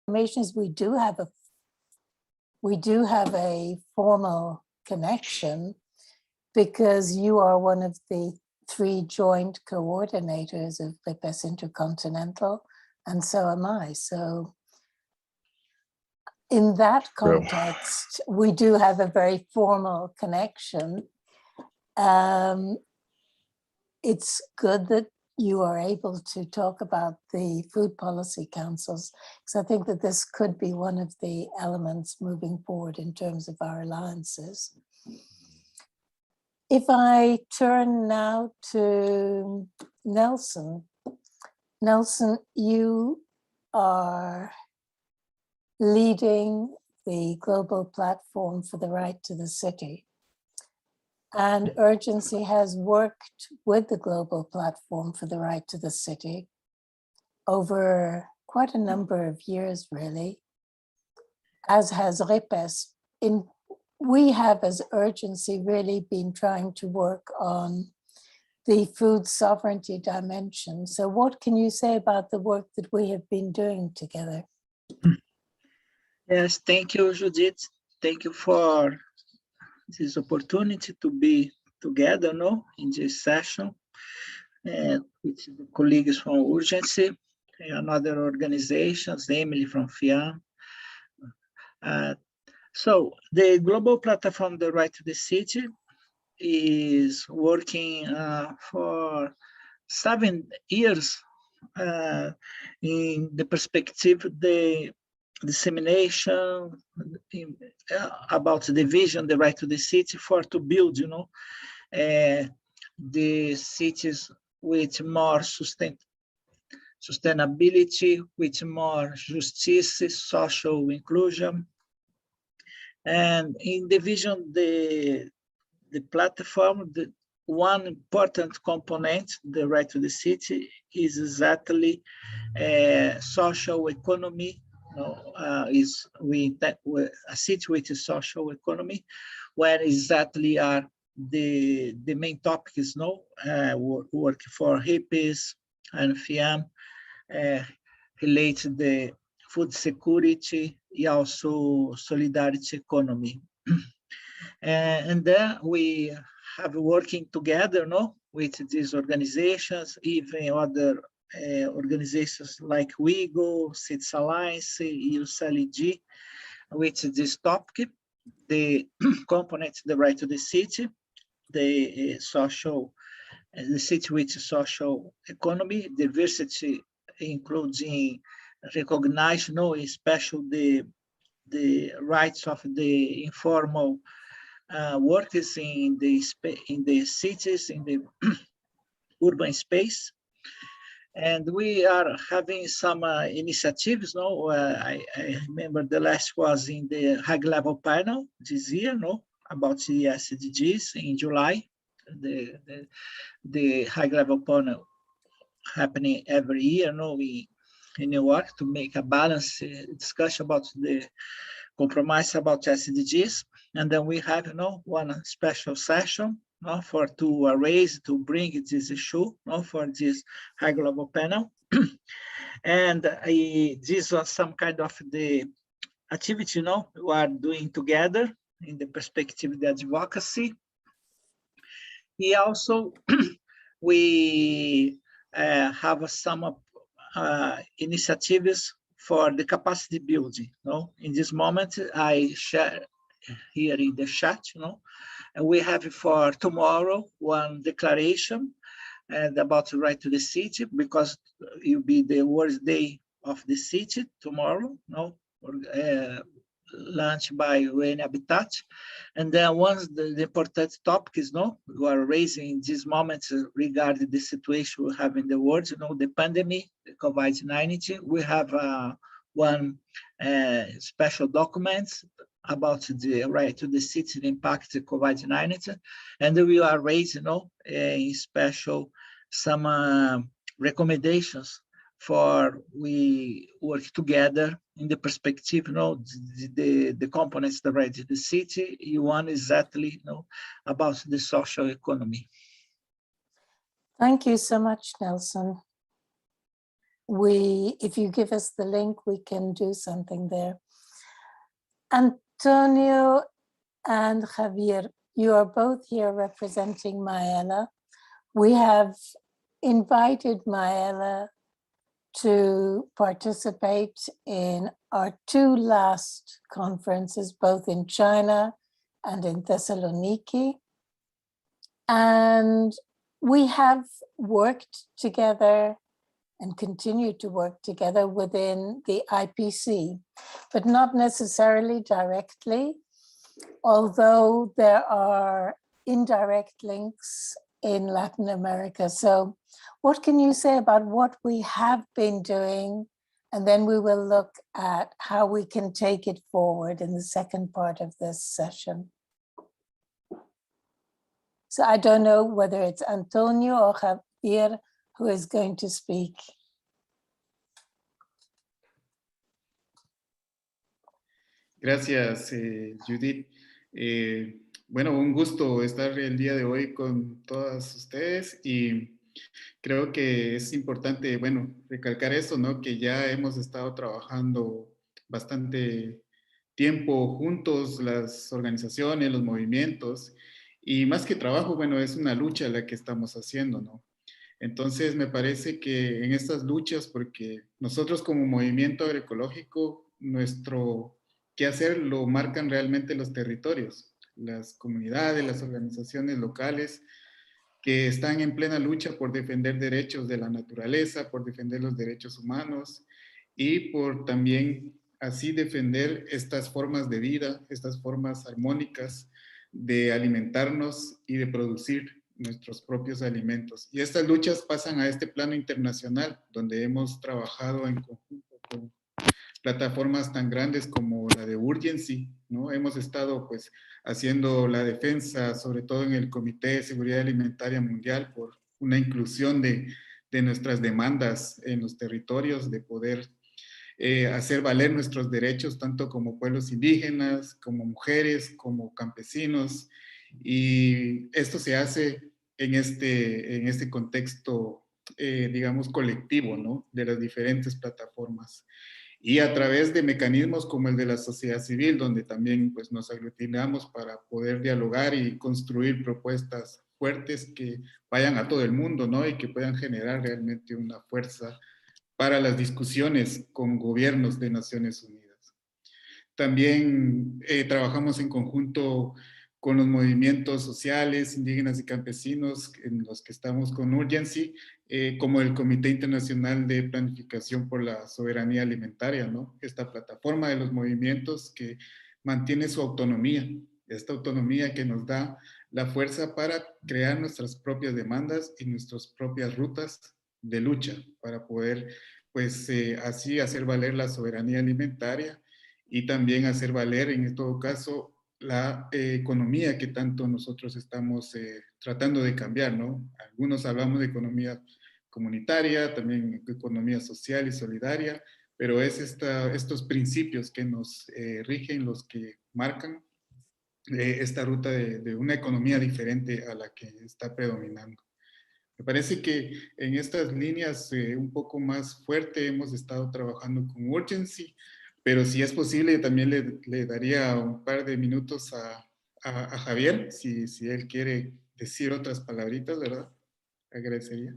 Dominations, we do have a formal connection because you are one of the 3 joint coordinators of BIPES Intercontinental, and so am I. So in that context, we do have a very formal connection. It's good that you are able to talk about the food policy councils, because I think that this could be one of the elements moving forward in terms of our alliances. If I turn now to Nelson. Nelson, you are leading the global platform for the right to the city. And Urgency has worked with the global platform for the right to the city over quite a number of years, really, as has REPES. We have, as Urgency, really been trying to work on the food sovereignty dimension. So what can you say about the work that we have been doing together? Yes, thank you, Judith. Thank you for this opportunity to be together in this session with the colleagues from Urgency and other organizations, namely from FIAM. So the Global Platform, The Right to the City, is working for 7 years in the perspective, the dissemination about the vision, the right to the city, to build, the cities with more sustainability, with more justice, social inclusion. And in the vision, the platform, the one important component, the right to the city, is exactly social economy. Is a city with a social economy, where exactly are the main topics, work for HIPPIS and FIAM, related the food security, and also solidarity economy. And then we have working together, with these organizations, even other organizations like WIGO, Cities Alliance, UCLG, with this topic, the component, the right to the city, the city with social economy, diversity, including recognition, especially the rights of the informal workers in the cities, in the urban space. And we are having some initiatives. I remember the last was in the high-level panel this year, about the SDGs in July. The high-level panel happening every year, in New York, to make a balanced discussion about the compromise about SDGs. And then we have, one special session to bring this issue, for this high global panel. And this was some kind of the activity, we are doing together in the perspective of the advocacy. We also, we have some initiatives for the capacity building. In this moment, I share here in the chat, and we have for tomorrow one declaration about the right to the city, because it will be the World Day of the City tomorrow, launched by UN Habitat. And then once the important topic is, we are raising in this moment regarding the situation we have in the world, the pandemic, the COVID-19. We have one special document about the right to the city impact of COVID-19, and we are raising, in special some recommendations for we work together in the perspective, the components that right to the city. One exactly, about the social economy. Thank you so much, Nelson. if you give us the link, we can do something there. Antonio and Javier, you are both here representing Maela. We have invited Maela to participate in our two last conferences, both in China and in Thessaloniki. And we have worked together and continue to work together within the IPC, but not necessarily directly, although there are indirect links in Latin America. So what can you say about what we have been doing? And then we will look at how we can take it forward in the second part of this session. So I don't know whether it's Antonio or Javier who is going to speak. Gracias, Judith. Bueno, un gusto estar el día de hoy con todas ustedes y creo que es importante, bueno, recalcar esto, ¿no? Que ya hemos estado trabajando bastante tiempo juntos, las organizaciones, los movimientos, y más que trabajo, bueno, es una lucha la que estamos haciendo, ¿no? Entonces, me parece que en estas luchas, porque nosotros como movimiento agroecológico, nuestro quehacer lo marcan realmente los territorios, las comunidades, las organizaciones locales, que están en plena lucha por defender derechos de la naturaleza, por defender los derechos humanos y por también así defender estas formas de vida, estas formas armónicas de alimentarnos y de producir nuestros propios alimentos. Y estas luchas pasan a este plano internacional, donde hemos trabajado en conjunto con plataformas tan grandes como la de Urgency, ¿no? Hemos estado pues haciendo la defensa, sobre todo en el Comité de Seguridad Alimentaria Mundial, por una inclusión de nuestras demandas en los territorios, de poder hacer valer nuestros derechos, tanto como pueblos indígenas, como mujeres, como campesinos. Y esto se hace en este contexto, digamos, colectivo, ¿no? De las diferentes plataformas. Y a través de mecanismos como el de la sociedad civil, donde también pues, nos aglutinamos para poder dialogar y construir propuestas fuertes que vayan a todo el mundo, ¿no? Y que puedan generar realmente una fuerza para las discusiones con gobiernos de Naciones Unidas. También trabajamos en conjunto con los movimientos sociales, indígenas y campesinos en los que estamos con Urgency, como el Comité Internacional de Planificación por la Soberanía Alimentaria, ¿no? Esta plataforma de los movimientos que mantiene su autonomía, esta autonomía que nos da la fuerza para crear nuestras propias demandas y nuestras propias rutas de lucha para poder, pues, así hacer valer la soberanía alimentaria y también hacer valer, en todo caso, la economía que tanto nosotros estamos tratando de cambiar, ¿no? Algunos hablamos de economía comunitaria, también economía social y solidaria, pero es estos principios que nos rigen los que marcan esta ruta de una economía diferente a la que está predominando. Me parece que en estas líneas un poco más fuerte hemos estado trabajando con Urgency, pero si es posible también le daría un par de minutos a Javier, si él quiere decir otras palabritas, ¿verdad? Agradecería.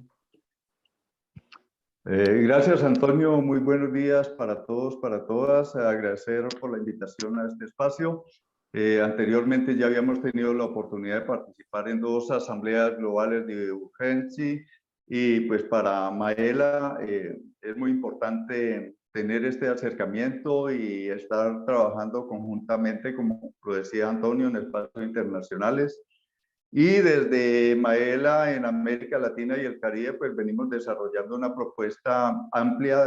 Gracias, Antonio. Muy buenos días para todos, para todas. Agradecer por la invitación a este espacio. Anteriormente ya habíamos tenido la oportunidad de participar en dos asambleas globales de urgencia y pues para Maela es muy importante tener este acercamiento y estar trabajando conjuntamente, como lo decía Antonio, en espacios internacionales. Y desde Maela en América Latina y el Caribe, pues venimos desarrollando una propuesta amplia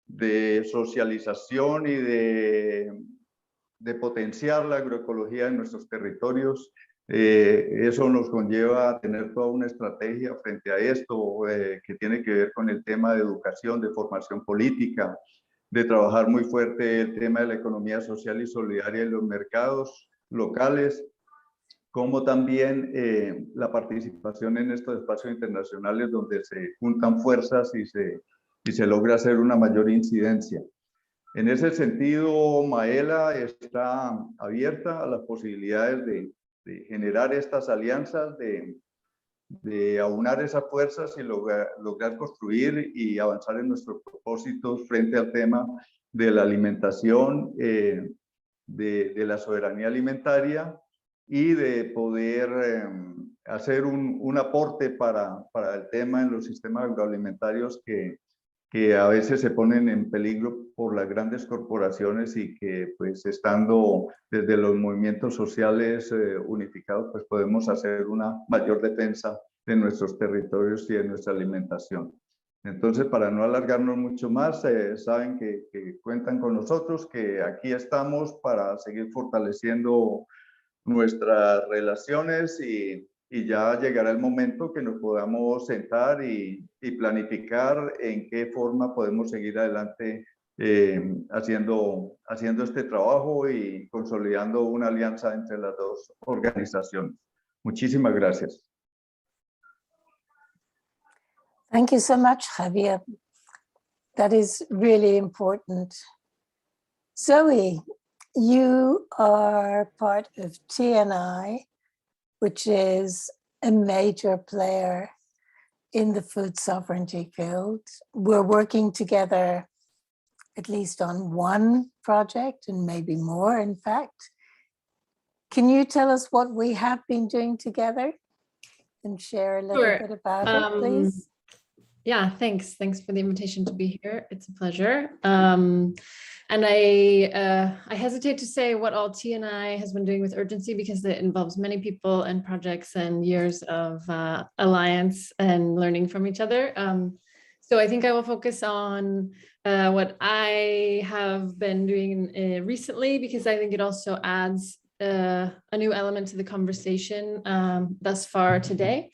de socialización y de potenciar la agroecología en nuestros territorios. Eso nos conlleva a tener toda una estrategia frente a esto que tiene que ver con el tema de educación, de formación política, de trabajar muy fuerte el tema de la economía social y solidaria en los mercados locales, como también la participación en estos espacios internacionales donde se juntan fuerzas y se se logra hacer una mayor incidencia. En ese sentido, Maela está abierta a las posibilidades de generar estas alianzas, de aunar esas fuerzas y lograr construir y avanzar en nuestros propósitos frente al tema de la alimentación, de la soberanía alimentaria y de poder hacer un aporte para el tema en los sistemas agroalimentarios que a veces se ponen en peligro por las grandes corporaciones y que pues estando desde los movimientos sociales unificados pues podemos hacer una mayor defensa de nuestros territorios y de nuestra alimentación. Entonces, para no alargarnos mucho más, saben que cuentan con nosotros, que aquí estamos para seguir fortaleciendo nuestras relaciones y ya llegará el momento que nos podamos sentar y planificar en qué forma podemos seguir adelante haciendo este trabajo y consolidando una alianza entre las dos organizaciones. Muchísimas gracias. Thank you so much, Javier. That is really important. Zoe, you are part of TNI, which is a major player in the food sovereignty field. We're working together at least on one project and maybe more, in fact. Can you tell us what we have been doing together and share a little bit about it, please? Yeah, thanks. Thanks for the invitation to be here. It's a pleasure. And I hesitate to say what all TNI has been doing with urgency because it involves many people and projects and years of alliance and learning from each other. So I think I will focus on what I have been doing recently because I think it also adds a new element to the conversation thus far today.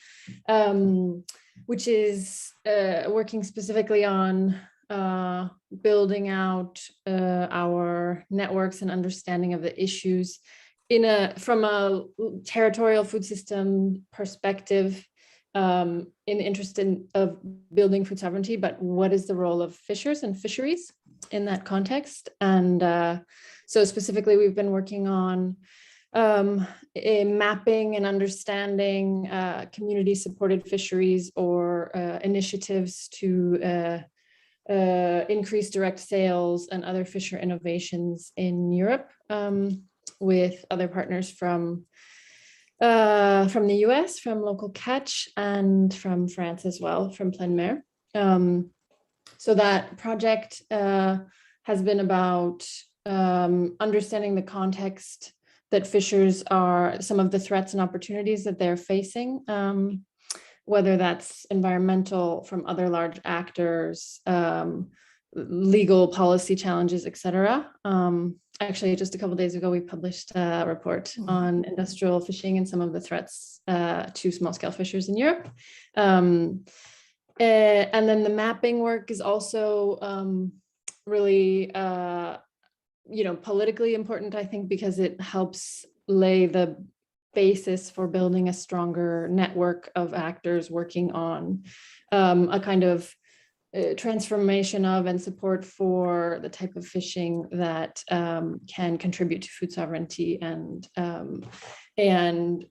Which is working specifically on building out our networks and understanding of the issues from a territorial food system perspective in the interest of building food sovereignty, but what is the role of fishers and fisheries in that context? And so specifically, we've been working on mapping and understanding community-supported fisheries or initiatives to increase direct sales and other fisher innovations in Europe with other partners from the US, from Local Catch, and from France as well, from Plein Mer. So that project has been about understanding the context that fishers are, some of the threats and opportunities that they're facing, whether that's environmental from other large actors, legal policy challenges, etc. Actually, just a couple of days ago, we published a report on industrial fishing and some of the threats to small-scale fishers in Europe. And then the mapping work is also really politically important, I think, because it helps lay the basis for building a stronger network of actors working on a kind of transformation of and support for the type of fishing that can contribute to food sovereignty and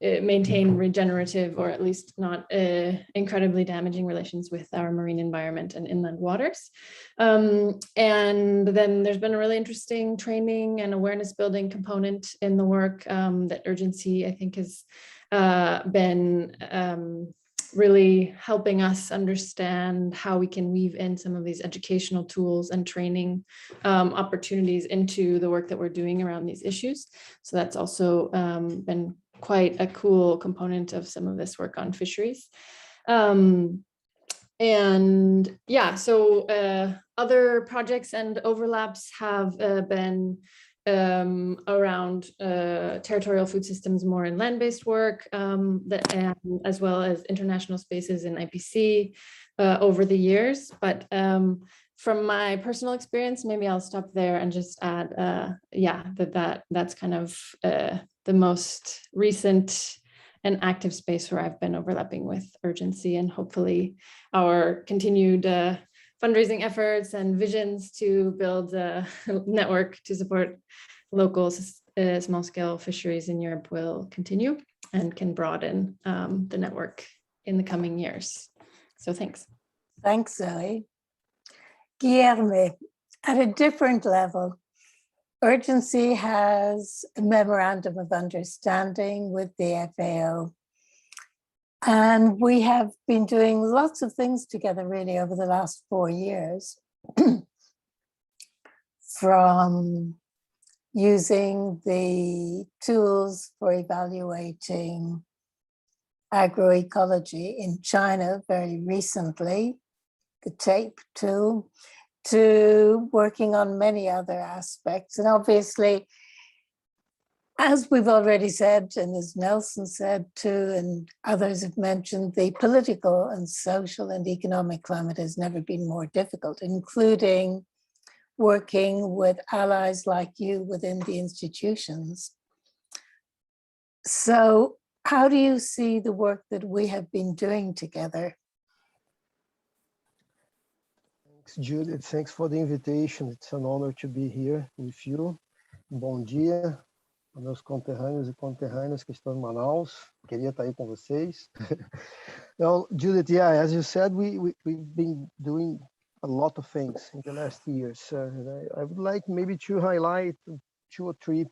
maintain regenerative, or at least not incredibly damaging relations with our marine environment and inland waters. And then there's been a really interesting training and awareness building component in the work that Urgency, I think, has been really helping us understand how we can weave in some of these educational tools and training opportunities into the work that we're doing around these issues. So that's also been quite a cool component of some of this work on fisheries. And yeah, so other projects and overlaps have been around territorial food systems more in land-based work, as well as international spaces in IPC over the years. But from my personal experience, maybe I'll stop there and just add, that's kind of the most recent and active space where I've been overlapping with Urgency, and hopefully our continued fundraising efforts and visions to build a network to support local small-scale fisheries in Europe will continue and can broaden the network in the coming years. So thanks. Thanks, Zoe. Guilherme, at a different level, Urgency has a memorandum of understanding with the FAO. And we have been doing lots of things together really over the last 4 years. From using the tools for evaluating agroecology in China very recently, the TAPE tool, to working on many other aspects. And obviously, as we've already said, and as Nelson said too, and others have mentioned, the political and social and economic climate has never been more difficult, including working with allies like you within the institutions. So how do you see the work that we have been doing together? Thanks, Judith. Thanks for the invitation. It's an honor to be here with you. Bom dia, meus conterrâneos e conterrâneas que estão em Manaus. Queria estar aí com vocês. Now, Judith, yeah, as you said, we've been doing a lot of things in the last years. I would like maybe to highlight 2 or 3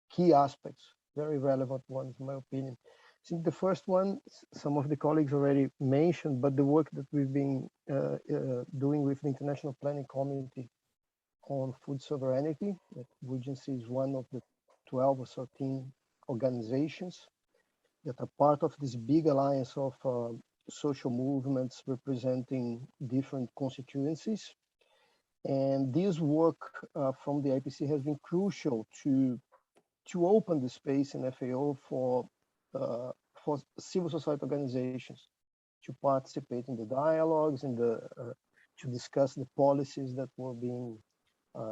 key aspects, very relevant ones, in my opinion. I think the first one, some of the colleagues already mentioned, but the work that we've been doing with the International Planning Committee on food sovereignty. Urgency is one of the 12 or 13 organizations that are part of this big alliance of social movements representing different constituencies. And this work from the IPC has been crucial to open the space in FAO for civil society organizations to participate in the dialogues and to discuss the policies that were being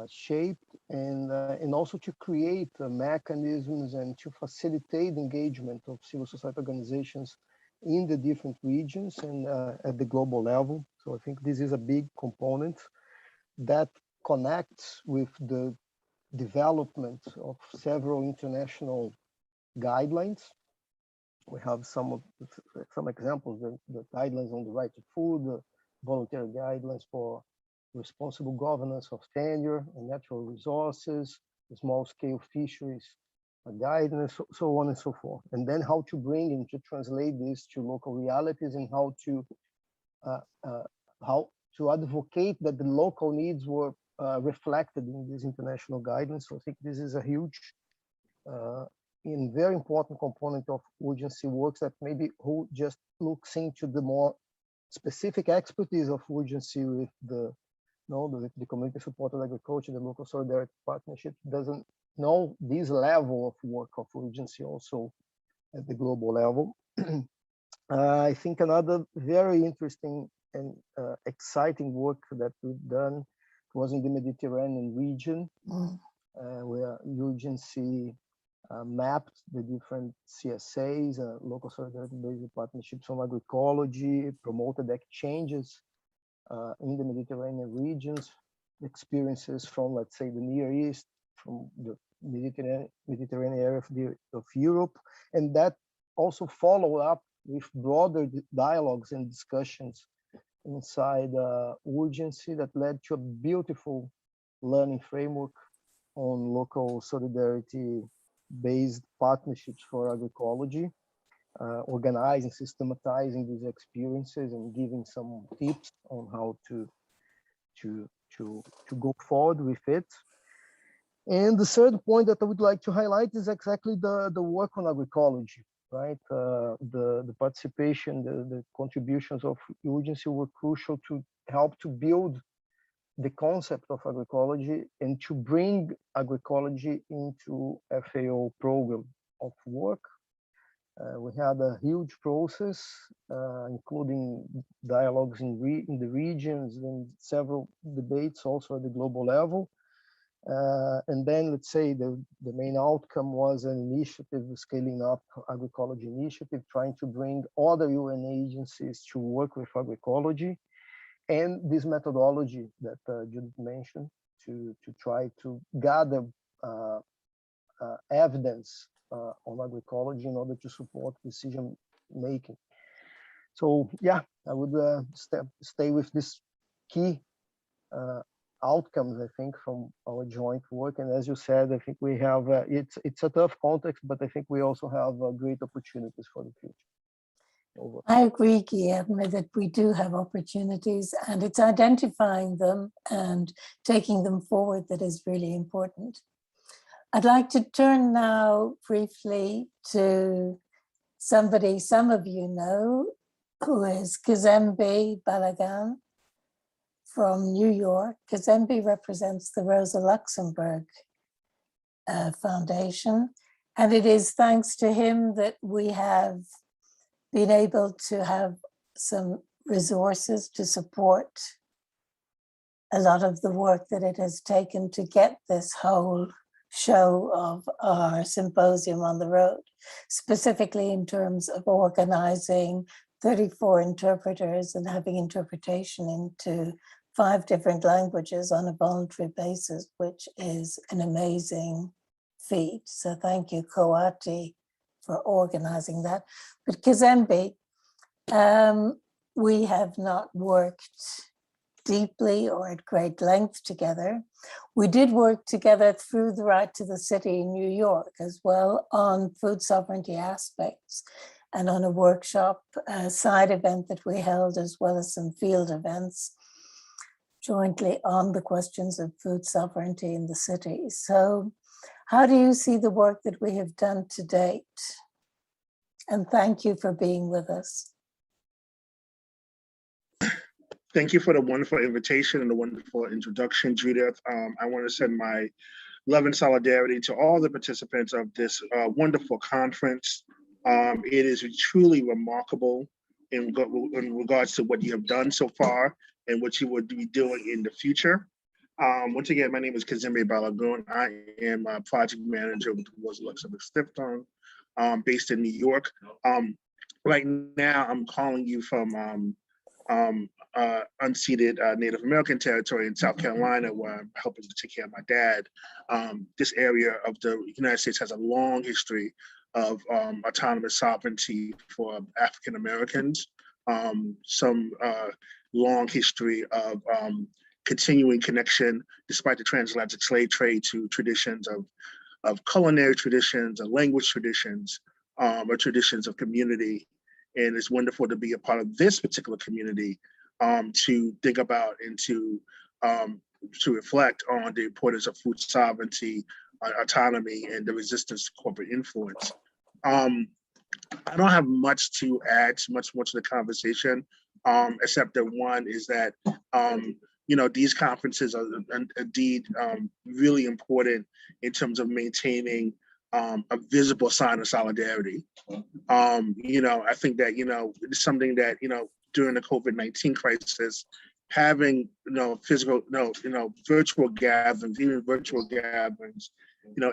shaped, and also to create mechanisms and to facilitate engagement of civil society organizations in the different regions and at the global level. So I think this is a big component that connects with the development of several international guidelines. We have some examples, the guidelines on the right to food, the voluntary guidelines for responsible governance of tenure and natural resources, the small-scale fisheries guidance, so on and so forth. And then how to bring and to translate this to local realities, and how to advocate that the local needs were reflected in these international guidelines. So I think this is a huge and very important component of urgency works that maybe who just looks into the more specific expertise of urgency with the community supported agriculture, the local solidarity partnership, doesn't know this level of work of urgency also at the global level. I think another very interesting and exciting work that we've done was in the Mediterranean region, where urgency mapped the different CSAs, local solidarity-based partnerships on agroecology, promoted exchanges in the Mediterranean regions, experiences from, let's say, the Near East, from the Mediterranean area of Europe, and that also followed up with broader dialogues and discussions inside urgency that led to a beautiful learning framework on local solidarity-based partnerships for agroecology, organizing, systematizing these experiences and giving some tips on how to go forward with it. And the third point that I would like to highlight is exactly the work on agroecology, right? The participation, the contributions of urgency were crucial to help to build the concept of agroecology and to bring agroecology into FAO program of work. We had a huge process, including dialogues in the regions and several debates also at the global level. And then, let's say, the main outcome was an initiative, scaling up agroecology initiative, trying to bring other UN agencies to work with agroecology. and this methodology that Judith mentioned to try to gather evidence on agroecology in order to support decision making. So yeah, I would stay with this key outcomes, I think, from our joint work. And as you said, I think we have, it's a tough context, but I think we also have great opportunities for the future. Over. I agree, Guilherme, that we do have opportunities, and it's identifying them and taking them forward that is really important. I'd like to turn now briefly to somebody some of you know, who is Kazembe Balagan from New York. Kazembe represents the Rosa Luxemburg Foundation, and it is thanks to him that we have been able to have some resources to support a lot of the work that it has taken to get this whole show of our symposium on the road, specifically in terms of organizing 34 interpreters and having interpretation into 5 different languages on a voluntary basis, which is an amazing feat. So thank you, Coati, for organizing that. But Kazembe, we have not worked deeply or at great length together. We did work together through the Right to the City in New York as well on food sovereignty aspects, and on a workshop side event that we held, as well as some field events jointly on the questions of food sovereignty in the city. So how do you see the work that we have done to date? And thank you for being with us. Thank you for the wonderful invitation and the wonderful introduction, Judith. I want to send my love and solidarity to all the participants of this wonderful conference. It is truly remarkable in regards to what you have done so far and what you would be doing in the future. Once again, my name is Kazembe Balagun. I am a project manager with the Rosa Luxemburg Stiftung, based in New York. Right now, I'm calling you from unceded Native American territory in South Carolina, where I'm helping to take care of my dad. This area of the United States has a long history of autonomous sovereignty for African Americans, some long history of continuing connection, despite the transatlantic slave trade, to traditions of culinary traditions and language traditions, or traditions of community. And it's wonderful to be a part of this particular community, to think about and to reflect on the importance of food sovereignty, autonomy, and the resistance to corporate influence. I don't have much to add, much more to the conversation, except that one is that these conferences are indeed really important in terms of maintaining a visible sign of solidarity. I think that, it's something that, during the COVID-19 crisis, having, virtual gatherings, even virtual gatherings,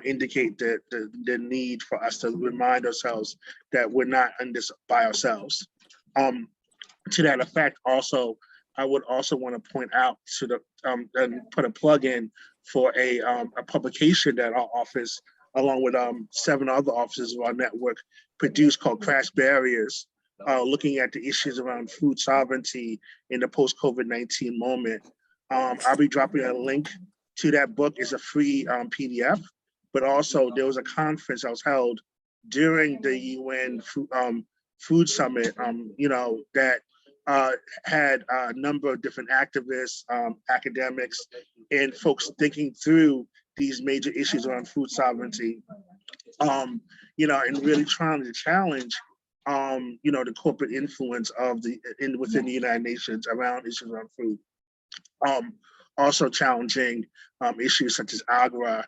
indicate that the need for us to remind ourselves that we're not in this by ourselves. To that effect, also, I would also want to point out to the, and put a plug in for a publication that our office, along with 7 other offices of our network, produced called Crash Barriers, looking at the issues around food sovereignty in the post-COVID-19 moment. I'll be dropping a link to that book. It's a free PDF, but also there was a conference that was held during the UN Food Summit, that had a number of different activists, academics, and folks thinking through these major issues around food sovereignty, and really trying to challenge, the corporate influence of within the United Nations around issues around food. Also challenging issues such as Agra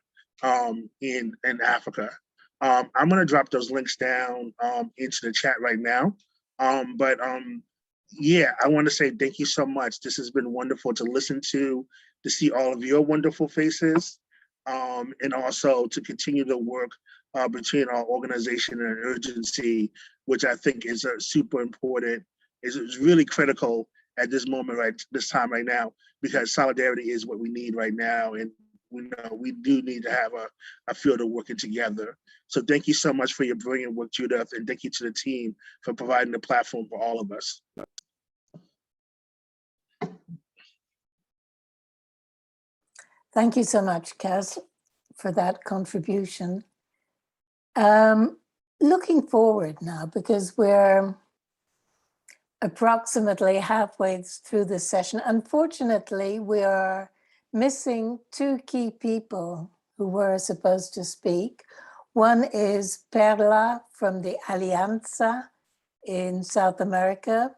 in Africa. I'm going to drop those links down into the chat right now. Yeah, I want to say thank you so much. This has been wonderful to listen to see all of your wonderful faces, and also to continue the work between our organization and urgency, which I think is super important. It's really critical at this moment, right, this time right now, because solidarity is what we need right now. And we know we do need to have a field of working together. So thank you so much for your brilliant work, Judith, and thank you to the team for providing the platform for all of us. Thank you so much, Kaz, for that contribution. Looking forward now, because we're approximately halfway through this session. Unfortunately, we are missing two key people who were supposed to speak. One is Perla from the Alianza in South America,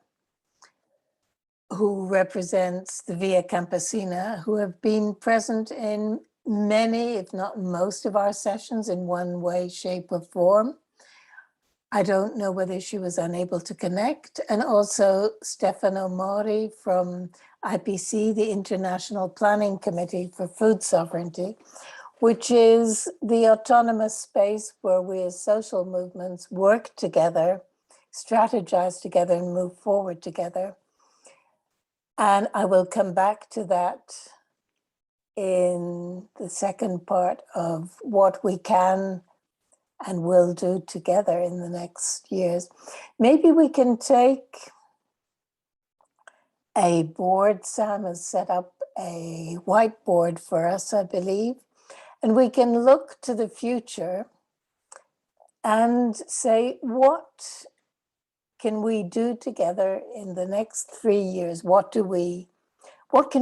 who represents the Via Campesina, who have been present in many, if not most of our sessions in one way, shape or form. I don't know whether she was unable to connect. And also Stefano Mori from IPC, the International Planning Committee for Food Sovereignty, which is the autonomous space where we as social movements work together, strategize together and move forward together. And I will come back to that in the second part of what we can and will do together in the next years. Maybe we can take a board. Sam has set up a whiteboard for us, I believe, and we can look to the future and say, what can we do together in the next 3 years? What can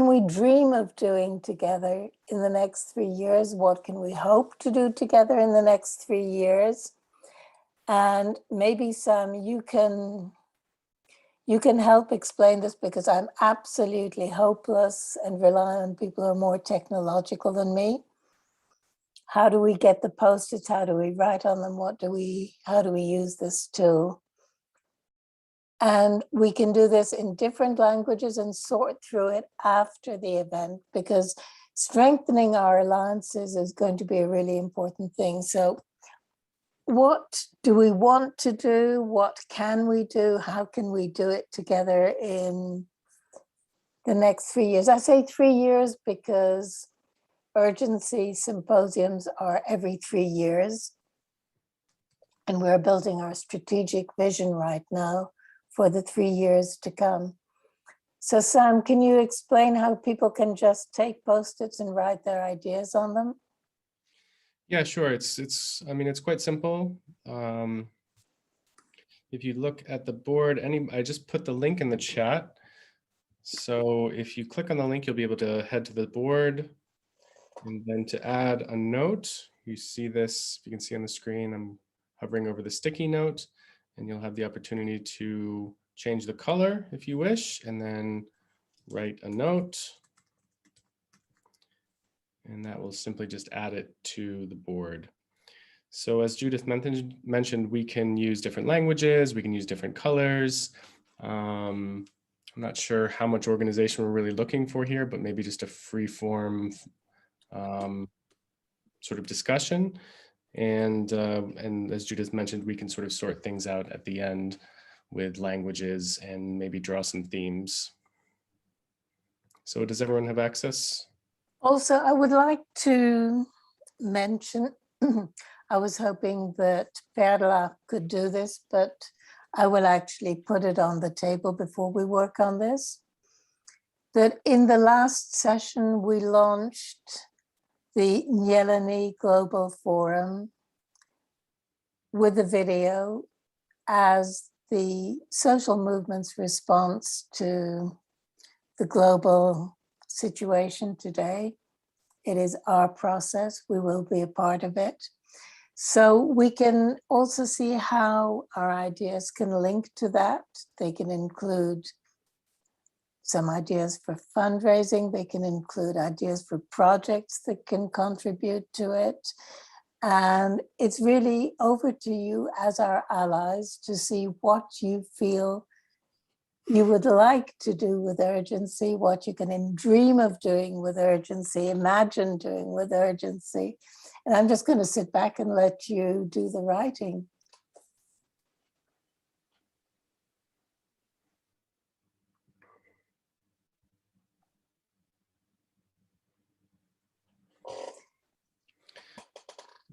we dream of doing together in the next 3 years? What can we hope to do together in the next 3 years? And maybe Sam, you can help explain this, because I'm absolutely hopeless and rely on people who are more technological than me. How do we get the Post-its? How do we write on them? How do we use this tool? And we can do this in different languages and sort through it after the event, because strengthening our alliances is going to be a really important thing. So what do we want to do? What can we do? How can we do it together in the next 3 years? I say 3 years because urgency symposiums are every 3 years. And we're building our strategic vision right now for the 3 years to come. So Sam, can you explain how people can just take Post-its and write their ideas on them? Yeah, sure. It's quite simple. If you look at the board, I just put the link in the chat. So if you click on the link, you'll be able to head to the board, and then to add a note, you see this, you can see on the screen, I'm hovering over the sticky note, and you'll have the opportunity to change the color if you wish, and then write a note. And that will simply just add it to the board. So as Judith mentioned, we can use different languages, we can use different colors. I'm not sure how much organization we're really looking for here, but maybe just a free form sort of discussion. And as Judith mentioned, we can sort of sort things out at the end with languages and maybe draw some themes. So does everyone have access? Also, I would like to mention, I was hoping that Perla could do this, but I will actually put it on the table before we work on this, that in the last session, we launched the Nyeleni Global Forum with a video as the social movement's response to the global situation today. It is our process. We will be a part of it. So we can also see how our ideas can link to that. They can include some ideas for fundraising. They can include ideas for projects that can contribute to it. And it's really over to you as our allies to see what you feel you would like to do with urgency, what you can dream of doing with urgency, imagine doing with urgency. And I'm just going to sit back and let you do the writing.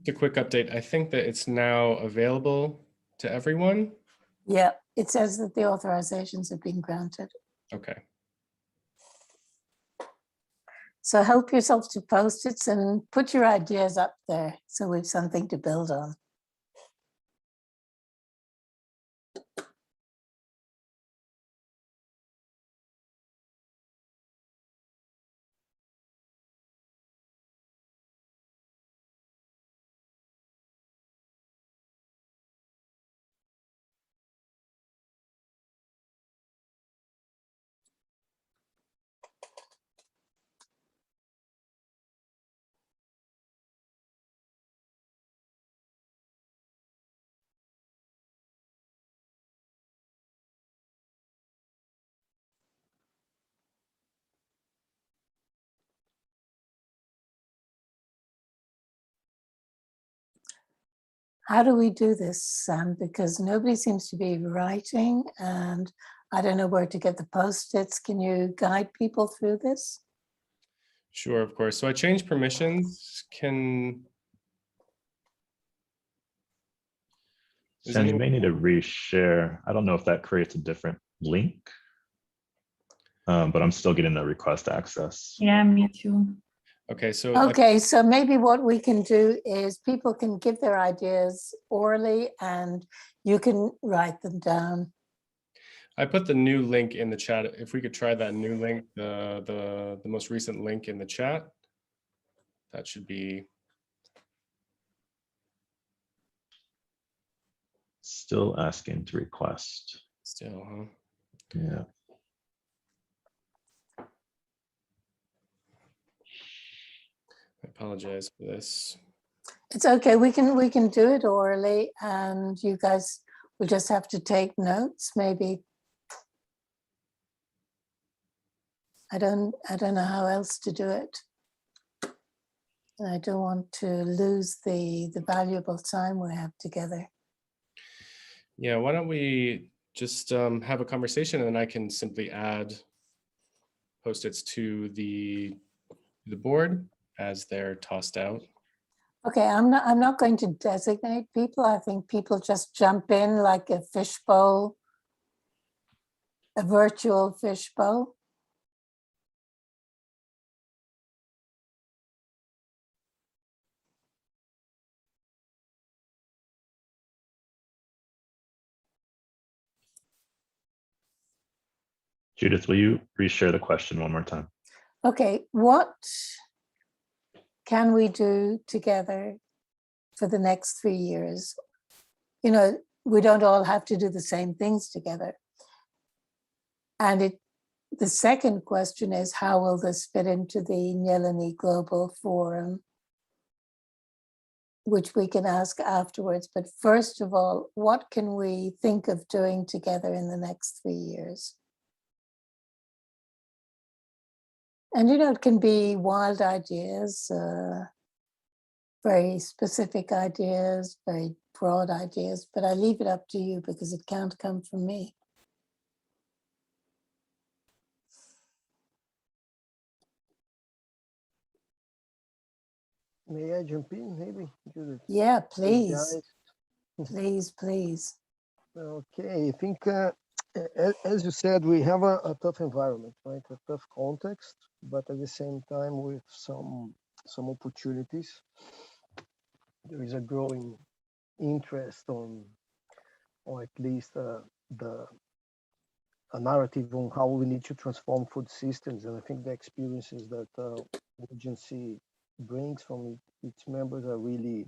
a quick update. I think that it's now available to everyone. Yeah, it says that the authorizations have been granted. Okay. So help yourself to Post-its and put your ideas up there so we've something to build on. How do we do this, Sam? Because nobody seems to be writing and I don't know where to get the Post-its. Can you guide people through this? Sure, of course. So I changed permissions. Does Sam, you may anyone- need to reshare. I don't know if that creates a different link, but I'm still getting the request access. Yeah, me too. Okay, so Okay, so maybe what we can do is people can give their ideas orally and you can write them down. I put the new link in the chat. If we could try that new link, the most recent link in the chat, that should be. Still asking to request. Still, huh? Yeah. I apologize for this. It's okay, we can do it orally and you guys will just have to take notes, maybe. I don't know how else to do it. And I don't want to lose the valuable time we have together. Yeah, why don't we just have a conversation and then I can simply add Post-its to the board as they're tossed out. Okay, I'm not going to designate people. I think people just jump in like a fishbowl, a virtual fishbowl. Judith, will you reshare the question one more time? Okay, what can we do together for the next 3 years? You know, we don't all have to do the same things together. And the second question is, how will this fit into the Nyeleni Global Forum, which we can ask afterwards. But first of all, what can we think of doing together in the next 3 years? And, you know, it can be wild ideas, very specific ideas, very broad ideas, but I leave it up to you because it can't come from me. May I jump in, maybe, Judith? Yeah, please, Guys. please, please. Okay, I think, as you said, we have a tough environment, right? A tough context, but at the same time with some opportunities. There is a growing interest on, or at least a narrative on how we need to transform food systems. And I think the experiences that agency brings from its members are really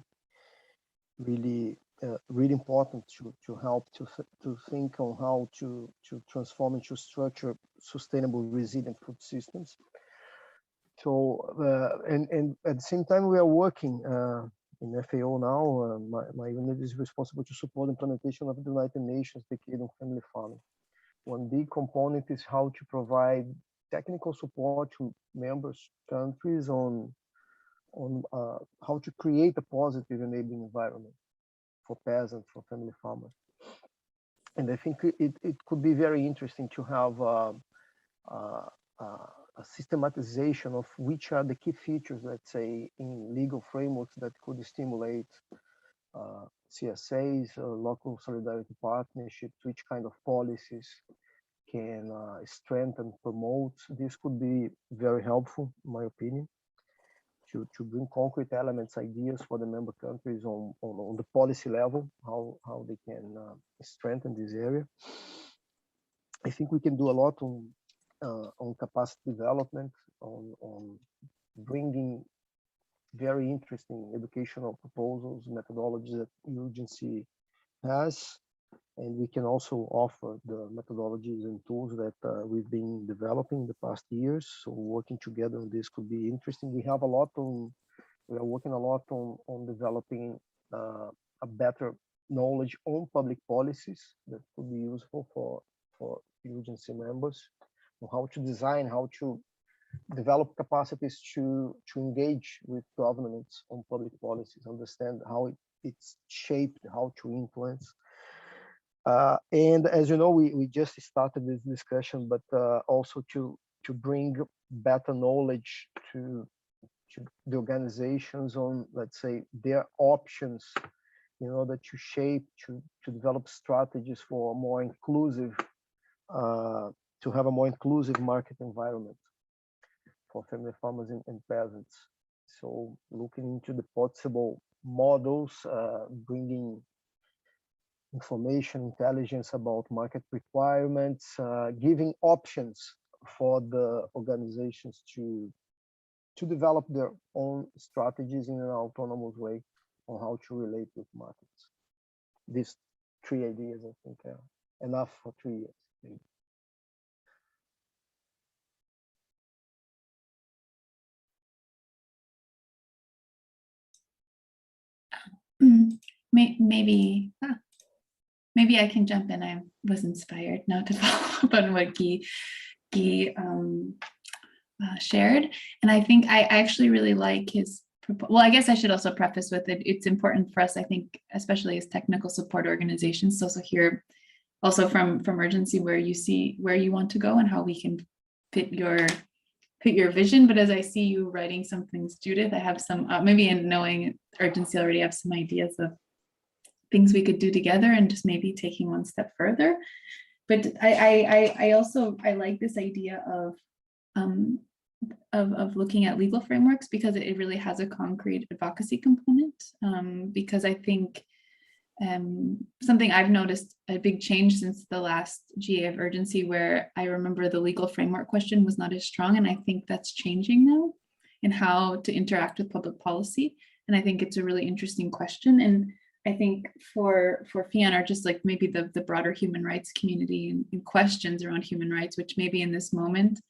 important to help to think on how to transform and to structure sustainable, resilient food systems. So and at the same time, we are working in FAO now. My unit is responsible to support the implementation of the United Nations Decade on Family Farming. One big component is how to provide technical support to members countries on how to create a positive enabling environment for peasants, for family farmers. And I think it could be very interesting to have a systematization of which are the key features, let's say, in legal frameworks that could stimulate CSAs, local solidarity partnerships, which kind of policies can strengthen, promote. This could be very helpful, in my opinion, to bring concrete elements, ideas for the member countries on the policy level, how they can strengthen this area. I think we can do a lot on capacity development, on bringing very interesting educational proposals, methodologies that urgency has. And we can also offer the methodologies and tools that we've been developing in the past years. So working together on this could be interesting. We are working a lot on developing a better knowledge on public policies that could be useful for urgency members, on how to design, how to develop capacities to engage with governments on public policies, understand how it's shaped, how to influence. And as you know, we just started this discussion, but also to bring better knowledge to the organizations on, let's say, their options in order to shape, to develop strategies for a more inclusive, to have a more inclusive market environment for family farmers and peasants. So looking into the possible models, bringing information, intelligence about market requirements, giving options for the organizations to develop their own strategies in an autonomous way on how to relate with markets. These 3 ideas, I think, are enough for 3 years. Maybe. Maybe I can jump in. I was inspired now to follow up on what Guy shared, and I think I actually really like his. Well, I guess I should also preface with it. It's important for us, I think, especially as technical support organizations, to also hear also from urgency where you see where you want to go and how we can fit your vision. But as I see you writing some things, Judith, I have some maybe in knowing urgency already have some ideas of things we could do together and just maybe taking one step further. But I also like this idea of looking at legal frameworks, because it really has a concrete advocacy component. Because I think something I've noticed a big change since the last GA of urgency, where I remember the legal framework question was not as strong, and I think that's changing now in how to interact with public policy. And I think it's a really interesting question. And I think for FIAN, or just like maybe the broader human rights community and questions around human rights, which maybe in this moment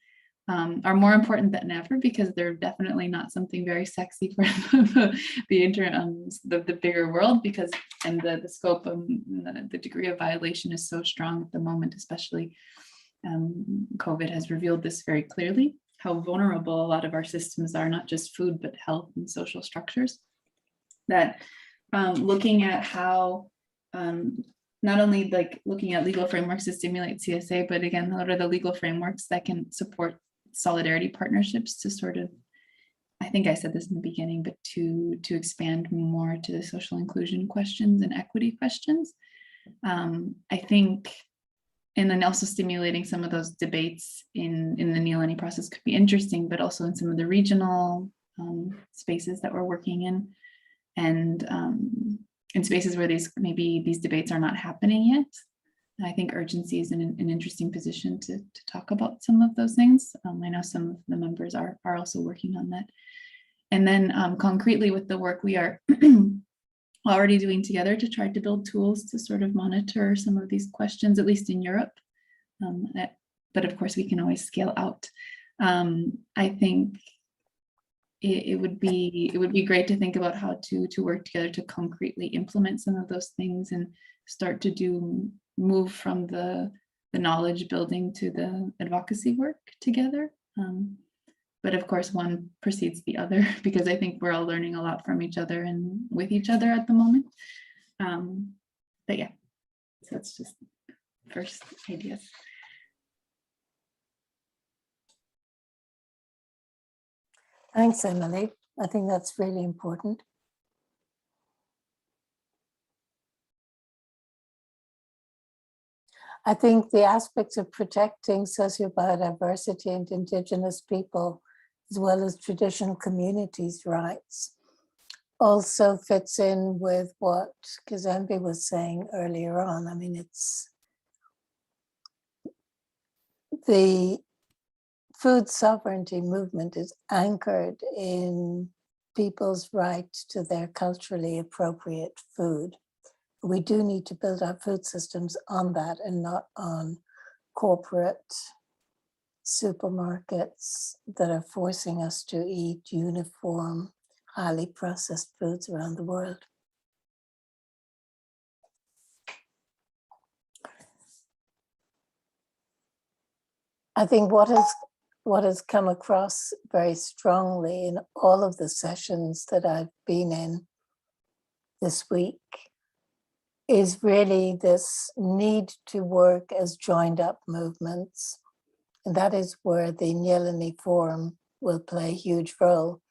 are more important than ever, because they're definitely not something very sexy for the bigger world, because and the scope of the degree of violation is so strong at the moment, especially COVID has revealed this very clearly, how vulnerable a lot of our systems are, not just food, but health and social structures. That looking at how not only like looking at legal frameworks to stimulate CSA, but again, what are the legal frameworks that can support solidarity partnerships to sort of, I think I said this in the beginning, but to expand more to the social inclusion questions and equity questions. I think, and then also stimulating some of those debates in the Nilani process could be interesting, but also in some of the regional spaces that we're working in, and in spaces where maybe these debates are not happening yet. I think urgency is in an interesting position to talk about some of those things. I know some of the members are also working on that. And then concretely with the work we are already doing together to try to build tools to sort of monitor some of these questions, at least in Europe. But of course we can always scale out. I think it would be great to think about how to work together to concretely implement some of those things and start to move from the knowledge building to the advocacy work together. But of course, one precedes the other, because I think we're all learning a lot from each other and with each other at the moment. But yeah, so that's just first ideas. Thanks, Emily. I think that's really important. I think the aspects of protecting socio-biodiversity and Indigenous people, as well as traditional communities' rights, also fits in with what Kazembe was saying earlier on. I mean, it's the food sovereignty movement is anchored in people's right to their culturally appropriate food. We do need to build our food systems on that and not on corporate supermarkets that are forcing us to eat uniform, highly processed foods around the world. I think what has come across very strongly in all of the sessions that I've been in this week is really this need to work as joined up movements. And that is where the Nyeleni Forum will play a huge role.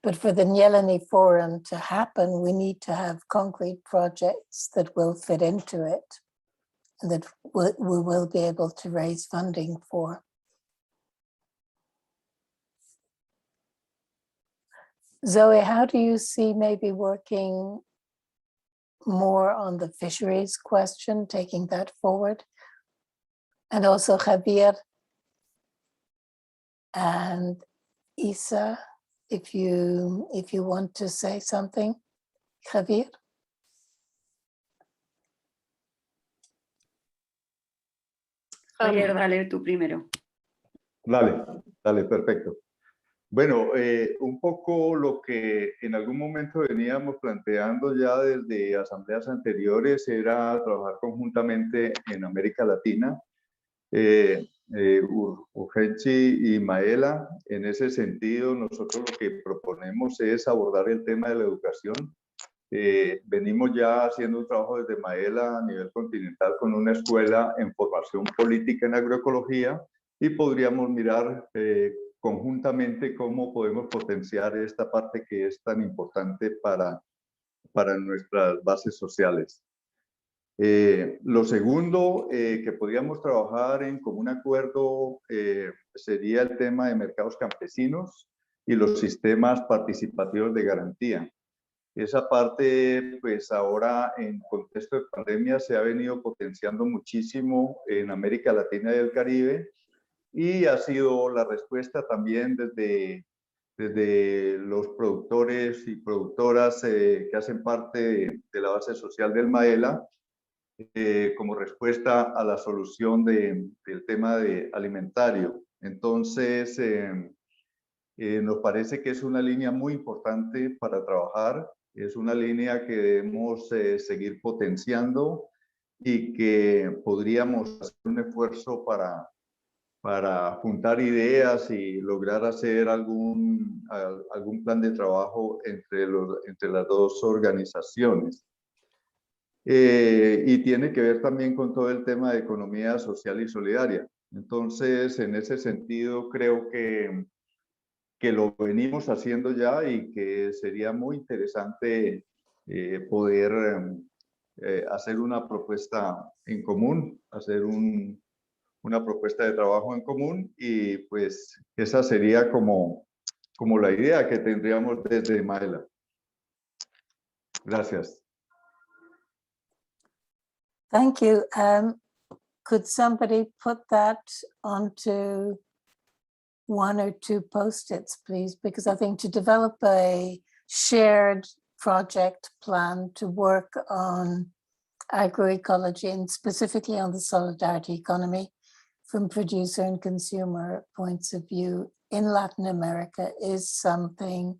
But for the Nyeleni Forum to happen, we need to have concrete projects that will fit into it and that we will be able to raise funding for. Zoe, how do you see maybe working more on the fisheries question, taking that forward? And also Javier and Isa, if you want to say something, Javier. Javier, dale tú primero. Dale, perfecto. Bueno, un poco lo que en algún momento veníamos planteando ya desde asambleas anteriores era trabajar conjuntamente en América Latina. Urgenchi y Maela, en ese sentido, nosotros lo que proponemos es abordar el tema de la educación. Venimos ya haciendo un trabajo desde Maela a nivel continental con una escuela en formación política en agroecología y podríamos mirar conjuntamente cómo podemos potenciar esta parte que es tan importante para nuestras bases sociales. Lo segundo que podríamos trabajar en común acuerdo sería el tema de mercados campesinos y los sistemas participativos de garantía. Esa parte, pues ahora en contexto de pandemia se ha venido potenciando muchísimo en América Latina y el Caribe y ha sido la respuesta también desde los productores y productoras que hacen parte de la base social del Maela, como respuesta a la solución del tema alimentario. Entonces, nos parece que es una línea muy importante para trabajar, es una línea que debemos seguir potenciando y que podríamos hacer un esfuerzo para juntar ideas y lograr hacer algún plan de trabajo entre las dos organizaciones. Y tiene que ver también con todo el tema de economía social y solidaria. Entonces, en ese sentido, creo que lo venimos haciendo ya y que sería muy interesante poder hacer una propuesta en común, hacer una propuesta de trabajo en común y pues esa sería como la idea que tendríamos desde Maela. Gracias. Thank you. Could somebody put that onto one or two Post-its, please? Because I think to develop a shared project plan to work on agroecology and specifically on the solidarity economy from producer and consumer points of view in Latin America is something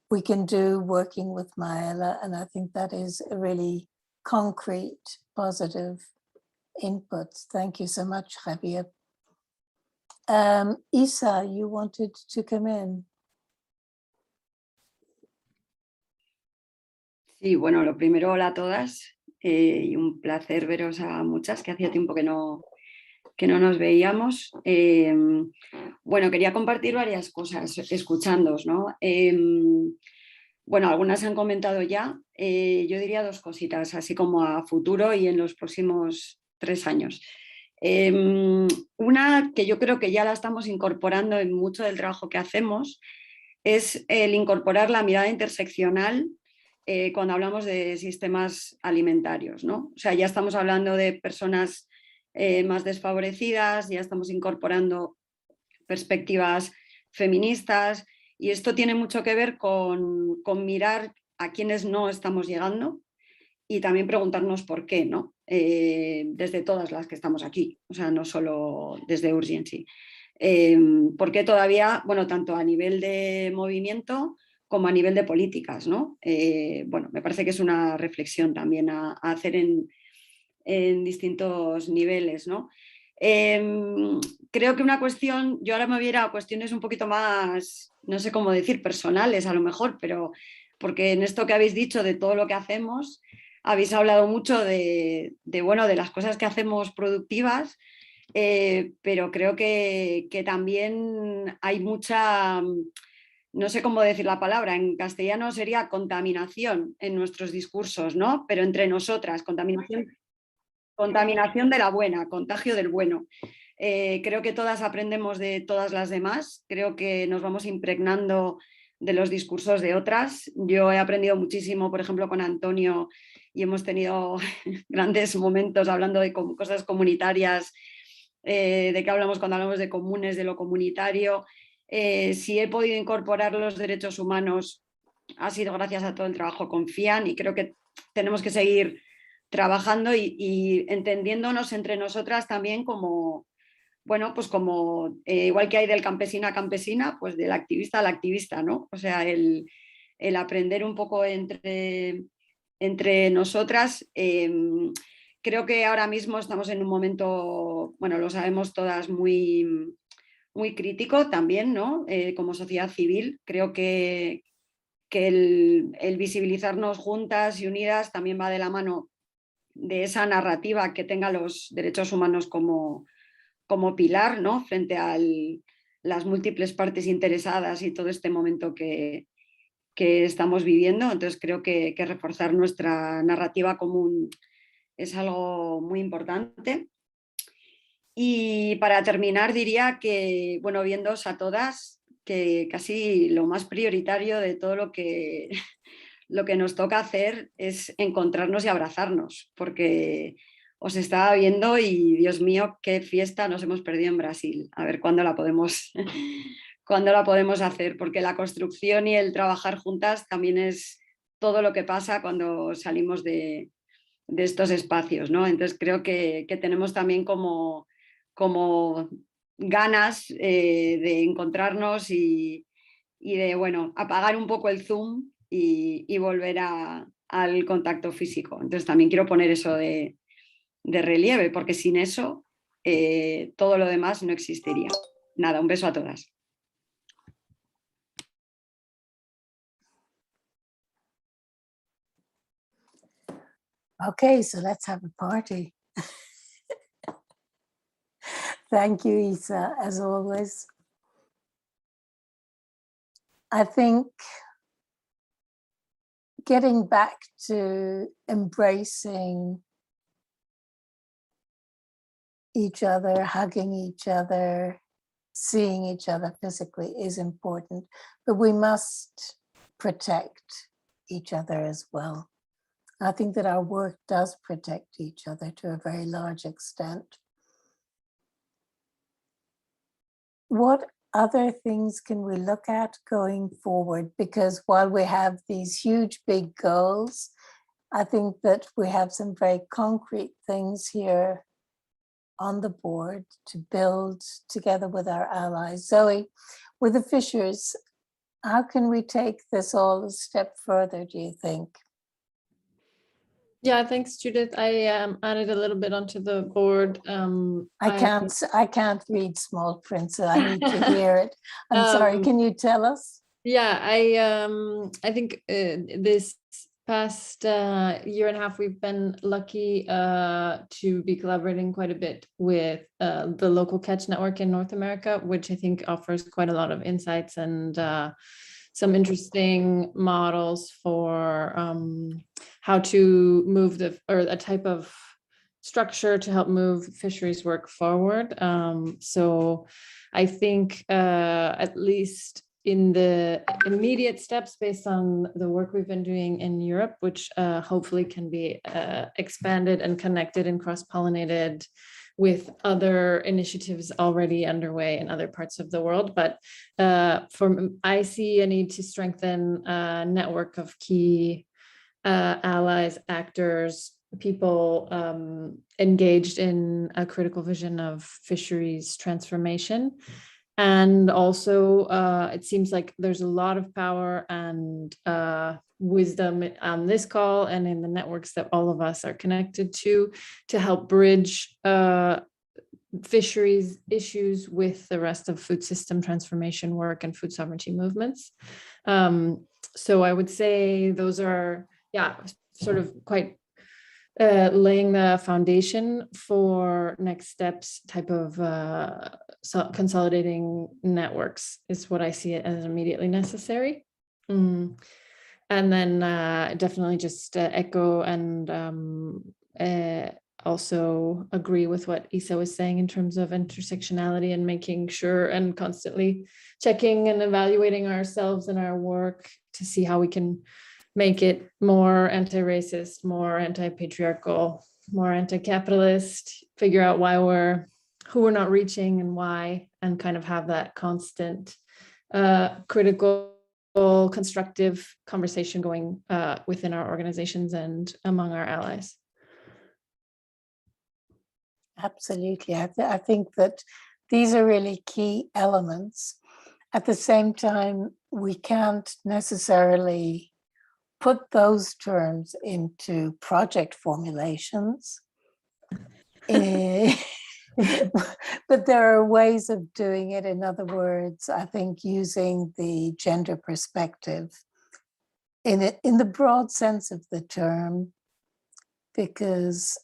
we can do working with Maela. And I think that is a really concrete, positive input. Thank you so much, Javier. Isa, you wanted to come in. Sí, bueno, lo primero, hola a todas y un placer veros a muchas, que hacía tiempo que no que no nos veíamos. Bueno, quería compartir varias cosas escuchándoos, ¿no? Bueno, algunas se han comentado ya. Yo diría dos cositas, así como a futuro y en los próximos 3 años. Una que yo creo que ya la estamos incorporando en mucho del trabajo que hacemos es el incorporar la mirada interseccional cuando hablamos de sistemas alimentarios, ¿no? O sea, ya estamos hablando de personas más desfavorecidas, ya estamos incorporando perspectivas feministas y esto tiene mucho que ver con mirar a quienes no estamos llegando y también preguntarnos por qué, ¿no? Desde todas las que estamos aquí, o sea, no solo desde Urgency. ¿Por qué todavía, bueno, tanto a nivel de movimiento como a nivel de políticas, ¿no? Bueno, me parece que es una reflexión también a hacer en distintos niveles, ¿no? Creo que una cuestión, yo ahora me voy a ir a cuestiones un poquito más, no sé cómo decir, personales a lo mejor, pero porque en esto que habéis dicho de todo lo que hacemos, habéis hablado mucho de bueno, de las cosas que hacemos productivas, pero creo que también hay mucha, no sé cómo decir la palabra, en castellano sería contaminación en nuestros discursos, ¿no? Pero entre nosotras, contaminación de la buena, contagio del bueno. Creo que todas aprendemos de todas las demás, creo que nos vamos impregnando de los discursos de otras. Yo he aprendido muchísimo, por ejemplo, con Antonio y hemos tenido grandes momentos hablando de cosas comunitarias, de qué hablamos cuando hablamos de comunes, de lo comunitario. Si he podido incorporar los derechos humanos ha sido gracias a todo el trabajo con FIAN y creo que tenemos que seguir trabajando y entendiéndonos entre nosotras también como, bueno, pues como igual que hay del campesino a campesina, pues del activista al activista, ¿no? O sea, el aprender un poco entre nosotras. Creo que ahora mismo estamos en un momento, bueno, lo sabemos todas, muy, muy crítico también, ¿no? Como sociedad civil, creo que el visibilizarnos juntas y unidas también va de la mano de esa narrativa que tenga los derechos humanos como pilar, ¿no? Frente a las múltiples partes interesadas y todo este momento que estamos viviendo. Entonces creo que reforzar nuestra narrativa común es algo muy importante. Y para terminar diría que, bueno, viéndoos a todas, que casi lo más prioritario de todo lo que nos toca hacer es encontrarnos y abrazarnos, porque os estaba viendo y Dios mío, qué fiesta nos hemos perdido en Brasil. A ver cuándo la podemos, cuándo la podemos hacer, porque la construcción y el trabajar juntas también es todo lo que pasa cuando salimos de estos espacios, ¿no? Entonces creo que tenemos también como ganas de encontrarnos y de, bueno, apagar un poco el Zoom y volver al contacto físico. Entonces también quiero poner eso de relieve, porque sin eso todo lo demás no existiría. Nada, un beso a todas. Okay, so let's have a party. Thank you, Isa, as always. I think getting back to embracing each other, hugging each other, seeing each other physically is important, but we must protect each other as well. I think that our work does protect each other to a very large extent. What other things can we look at going forward? Because while we have these huge, big goals, I think that we have some very concrete things here on the board to build together with our allies. Zoe, with the Fishers, how can we take this all a step further, do you think? Yeah, thanks, Judith. I added a little bit onto the board. I can't read small print, so I need to hear it. I'm sorry, can you tell us? Yeah, I think this past year and a half, we've been lucky to be collaborating quite a bit with the local catch network in North America, which I think offers quite a lot of insights and some interesting models for how to move or a type of structure to help move fisheries work forward. So I think at least in the immediate steps based on the work we've been doing in Europe, which hopefully can be expanded and connected and cross-pollinated with other initiatives already underway in other parts of the world. But I see a need to strengthen a network of key allies, actors, people engaged in a critical vision of fisheries transformation. And also, it seems like there's a lot of power and wisdom on this call and in the networks that all of us are connected to help bridge fisheries issues with the rest of food system transformation work and food sovereignty movements. So I would say those are, sort of quite laying the foundation for next steps type of consolidating networks is what I see it as immediately necessary. And then definitely just echo and also agree with what Isa was saying in terms of intersectionality and making sure and constantly checking and evaluating ourselves and our work to see how we can make it more anti-racist, more anti-patriarchal, more anti-capitalist, figure out who we're not reaching and why, and kind of have that constant critical, constructive conversation going within our organizations and among our allies. Absolutely. I think that these are really key elements. At the same time, we can't necessarily put those terms into project formulations. But there are ways of doing it. In other words, I think using the gender perspective in the broad sense of the term, because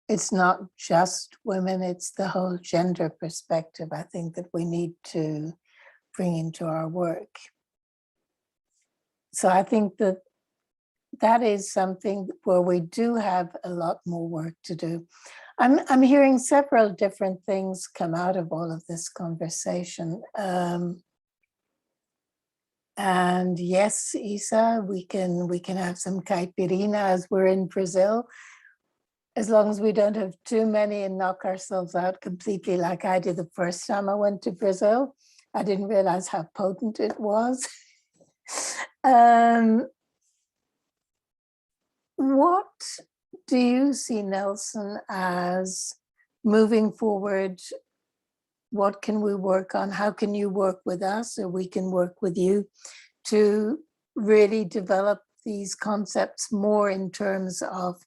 it's not just women, it's the whole gender perspective, I think, that we need to bring into our work. So I think that is something where we do have a lot more work to do. I'm hearing several different things come out of all of this conversation. And yes, Isa, we can have some caipirinha as we're in Brazil, as long as we don't have too many and knock ourselves out completely like I did the first time I went to Brazil. I didn't realize how potent it was. What do you see, Nelson, as moving forward? What can we work on? How can you work with us, or we can work with you to really develop these concepts more in terms of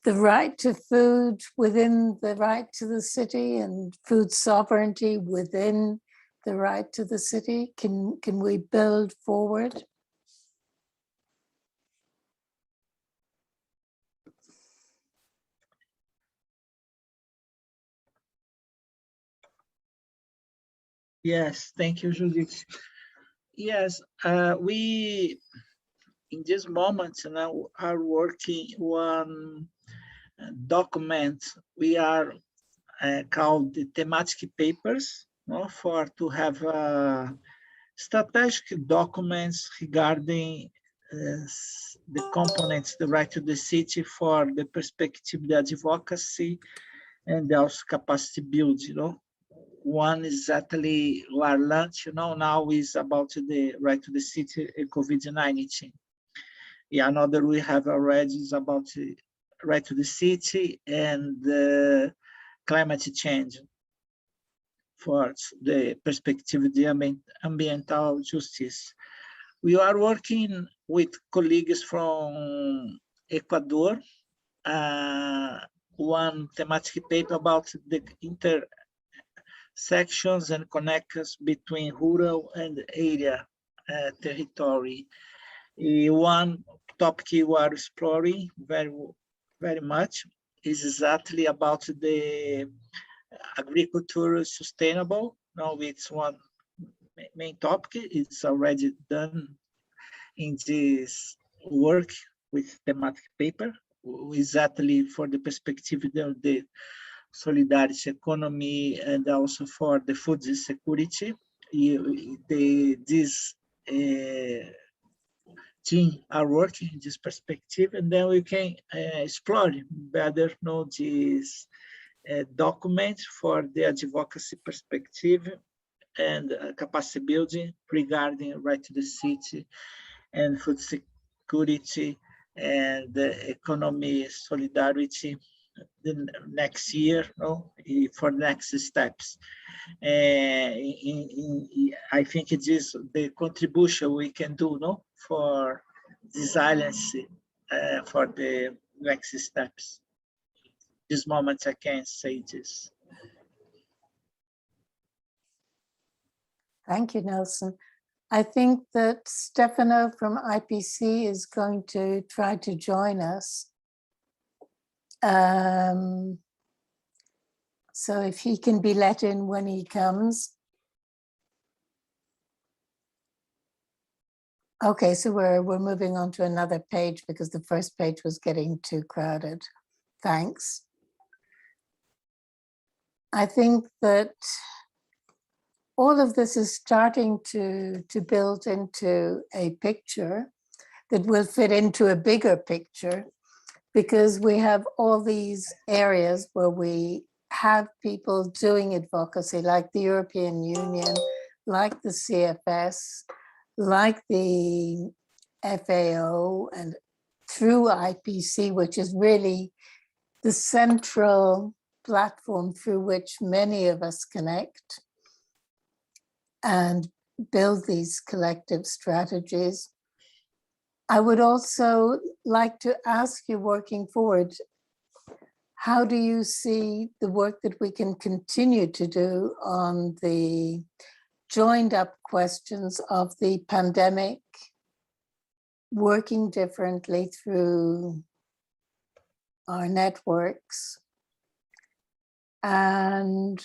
the right to food within the right to the city and food sovereignty within the right to the city? Can we build forward? Yes, thank you, Judith. Yes, we in this moment now are working on document. We are called the thematic papers, for to have strategic documents regarding the components, the right to the city for the perspective, the advocacy, and also capacity build, One is exactly our launch, now is about the right to the city, COVID-19. Yeah, another we have already is about the right to the city and the climate change for the perspective of the ambiental justice. We are working with colleagues from Ecuador, one thematic paper about the intersections and connections between rural and area territory. One topic we are exploring very much is exactly about the agriculture sustainable. Now it's one main topic. It's already done in this work with thematic paper, exactly for the perspective of the solidarity economy and also for the food security. This team are working in this perspective, and then we can explore better this document for the advocacy perspective and capacity building regarding right to the city and food security and economy solidarity the next year, for next steps. I think it is the contribution we can do, for resilience for the next steps. This moment I can't say this. Thank you, Nelson. I think that Stefano from IPC is going to try to join us. So if he can be let in when he comes. Okay, so we're moving on to another page because the first page was getting too crowded. Thanks. I think that all of this is starting to build into a picture that will fit into a bigger picture, because we have all these areas where we have people doing advocacy, like the European Union, like the CFS, like the FAO, and through IPC, which is really the central platform through which many of us connect and build these collective strategies. I would also like to ask you, working forward, how do you see the work that we can continue to do on the joined up questions of the pandemic, working differently through our networks, and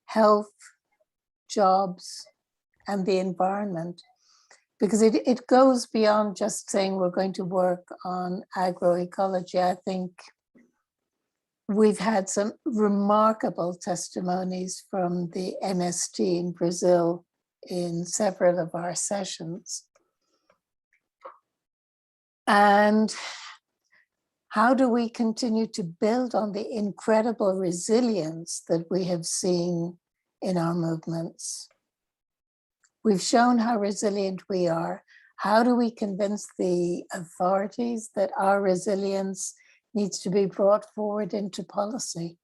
health, jobs, and the environment? Because it goes beyond just saying we're going to work on agroecology. I think we've had some remarkable testimonies from the MST in Brazil in several of our sessions. And how do we continue to build on the incredible resilience that we have seen in our movements? We've shown how resilient we are. How do we convince the authorities that our resilience needs to be brought forward into policy?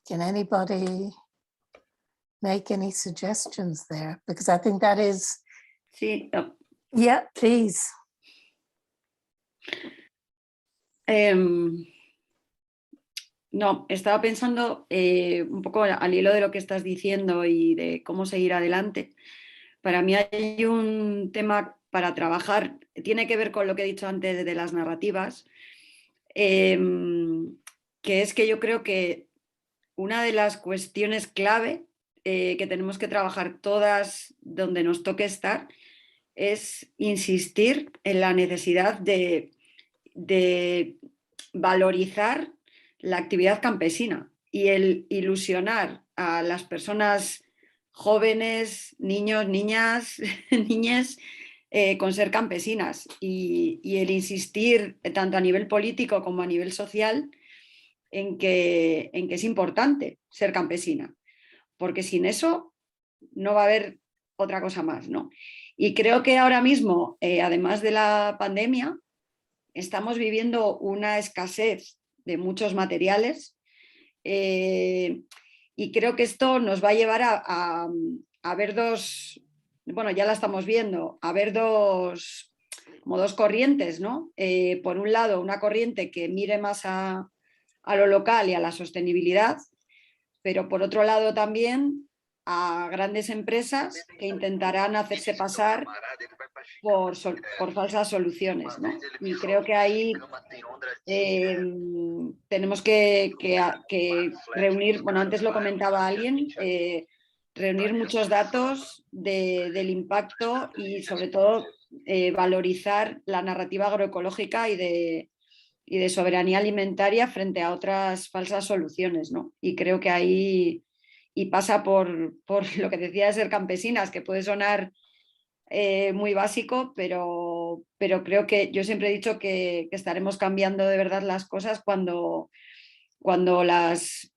Can anybody make any suggestions there? Because I think that is... Sí, Yeah, please. No, estaba pensando un poco al hilo de lo que estás diciendo y de cómo seguir adelante. Para mí hay un tema para trabajar, tiene que ver con lo que he dicho antes de las narrativas, que es que yo creo que una de las cuestiones clave que tenemos que trabajar todas donde nos toque estar es insistir en la necesidad de valorizar la actividad campesina y el ilusionar a las personas jóvenes, niños, niñas, niñas, con ser campesinas y el insistir tanto a nivel político como a nivel social en que es importante ser campesina, porque sin eso no va a haber otra cosa más, ¿no? Y creo que ahora mismo, además de la pandemia, estamos viviendo una escasez de muchos materiales y creo que esto nos va a llevar a ver dos bueno, ya la estamos viendo, haber como dos corrientes, ¿no? Por un lado, una corriente que mire más a lo local y a la sostenibilidad, pero por otro lado también a grandes empresas que intentarán hacerse pasar por falsas soluciones, ¿no? Y creo que ahí tenemos que reunir, bueno, antes lo comentaba alguien, reunir muchos datos del impacto y sobre todo valorizar la narrativa agroecológica y de soberanía alimentaria frente a otras falsas soluciones, ¿no? Y creo que ahí, y pasa por lo que decía de ser campesinas, que puede sonar muy básico, pero creo que yo siempre he dicho que estaremos cambiando de verdad las cosas cuando las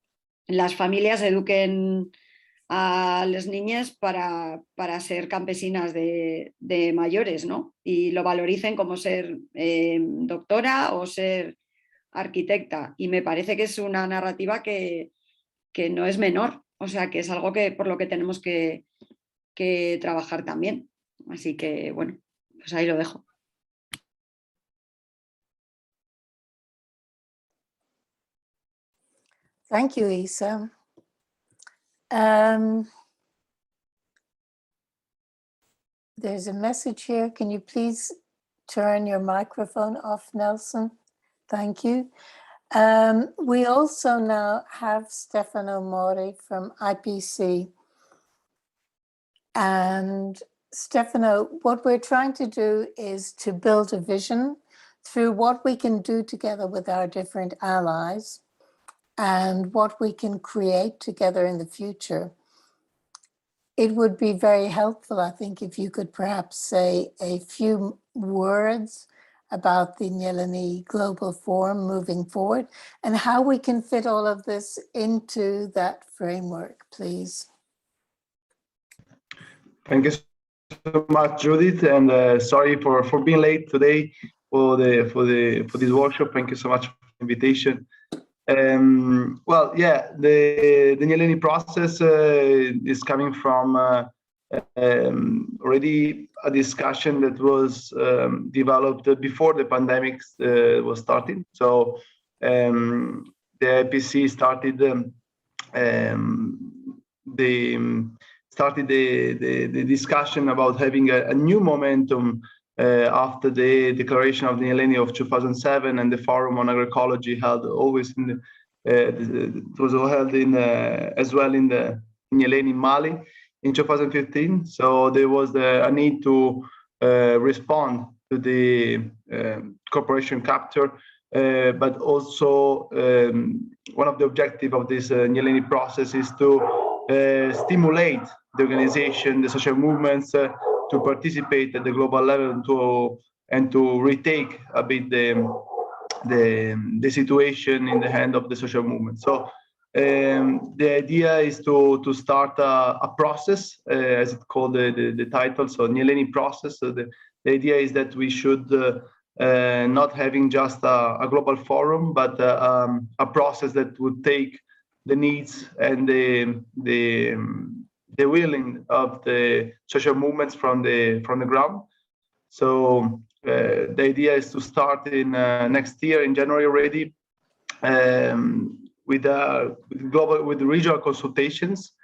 familias eduquen a las niñas para ser campesinas de mayores, ¿no? Y lo valoricen como ser doctora o ser arquitecta. Y me parece que es una narrativa que no es menor, o sea, que es algo por lo que tenemos que trabajar también. Así que, bueno, pues ahí lo dejo. Thank you, Isa. There's a message here. Can you please turn your microphone off, Nelson? Thank you. We also now have Stefano Mori from IPC. And Stefano, what we're trying to do is to build a vision through what we can do together with our different allies and what we can create together in the future. It would be very helpful, I think, if you could perhaps say a few words about the Nyeleni Global Forum moving forward and how we can fit all of this into that framework, please. Thank you so much, Judith, and sorry for being late today for this workshop. Thank you so much for the invitation. Well, yeah, the Nyeleni process is coming from already a discussion that was developed before the pandemic was starting. So the IPC started the discussion about having a new momentum after the declaration of the Nyeleni of 2007 and the Forum on Agroecology held always in it was held in as well in the Nyeleni Mali in 2015. So there was a need to respond to the corporation capture, but also one of the objectives of this Nyeleni process is to stimulate the organization, the social movements, to participate at the global level and to retake a bit the situation in the hand of the social movement. So the idea is to start a process, as it's called the title, so Nyeleni process. So the idea is that we should not having just a global forum, but a process that would take the needs and the willing of the social movements from the ground. So the idea is to start in next year in January already with regional consultations.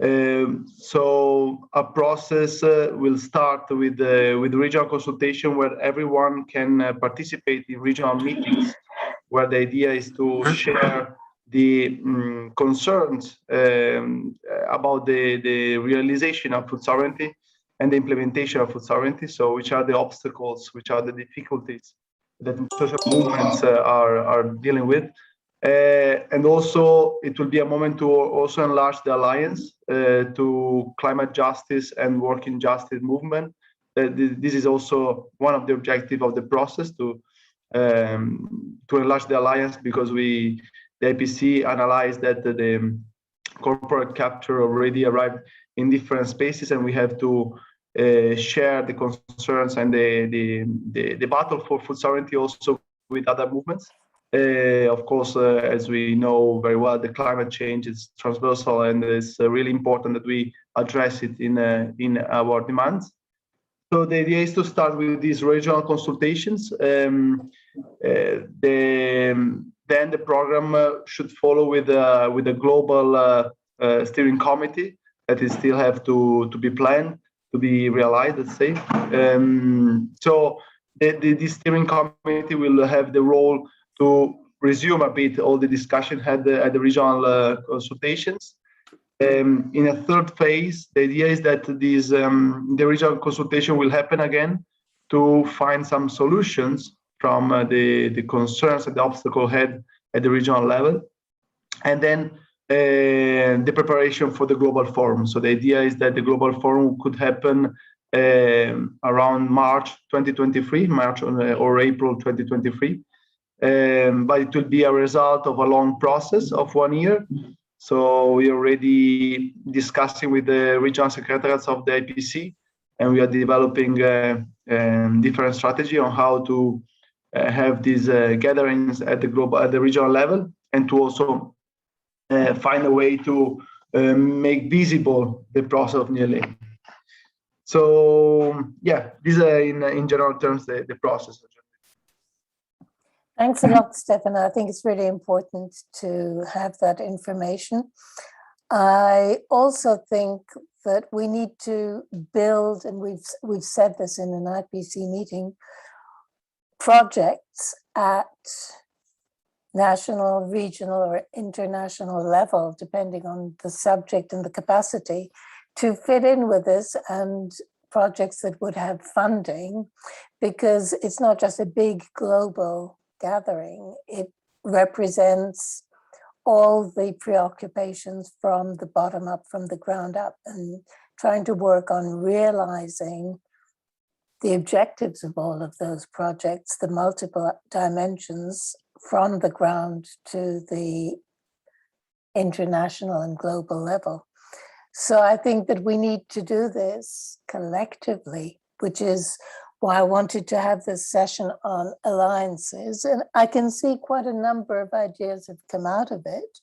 So a process will start with regional consultation where everyone can participate in regional meetings, where the idea is to share the concerns about the realization of food sovereignty and the implementation of food sovereignty. So which are the obstacles, which are the difficulties that social movements are dealing with. And also it will be a moment to also enlarge the alliance to climate justice and working justice movement. This is also one of the objectives of the process to enlarge the alliance, because the IPC analyzed that the corporate capture already arrived in different spaces, and we have to share the concerns and the battle for food sovereignty also with other movements. Of course, as we know very well, the climate change is transversal, and it's really important that we address it in our demands. So the idea is to start with these regional consultations. Then the program should follow with a global steering committee that is still have to be planned, to be realized, let's say. So the steering committee will have the role to resume a bit all the discussion had at the regional consultations. In a third phase, the idea is that these the regional consultation will happen again to find some solutions from the concerns and the obstacle had at the regional level, and then the preparation for the global forum. So the idea is that the global forum could happen around March 2023, March or April 2023. But it will be a result of a long process of 1 year. So we are already discussing with the regional secretariats of the IPC, and we are developing different strategy on how to have these gatherings at the regional level, and to also find a way to make visible the process of nearly. So yeah, these are in general terms the process. Thanks a lot, Stefan. I think it's really important to have that information. I also think that we need to build, and we've said this in an IPC meeting, projects at national, regional, or international level, depending on the subject and the capacity, to fit in with this, and projects that would have funding, because it's not just a big global gathering. It represents all the preoccupations from the bottom up, from the ground up, and trying to work on realizing the objectives of all of those projects, the multiple dimensions from the ground to the international and global level. So I think that we need to do this collectively, which is why I wanted to have this session on alliances. And I can see quite a number of ideas have come out of it.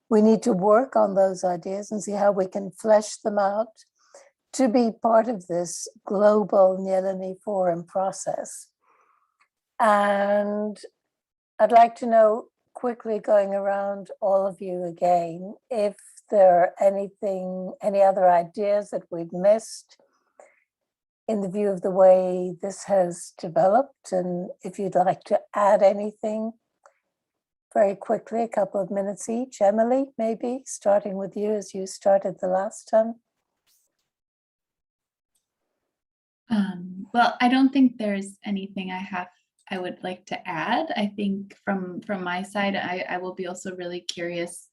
We need to work on those ideas and see how we can flesh them out to be part of this global Nyeleni Forum process. And I'd like to know, quickly going around all of you again, if there are any other ideas that we've missed in the view of the way this has developed, and if you'd like to add anything very quickly, a couple of minutes each. Emily, maybe starting with you as you started the last time. Well, I don't think there's anything I would like to add. I think from my side, I will be also really curious.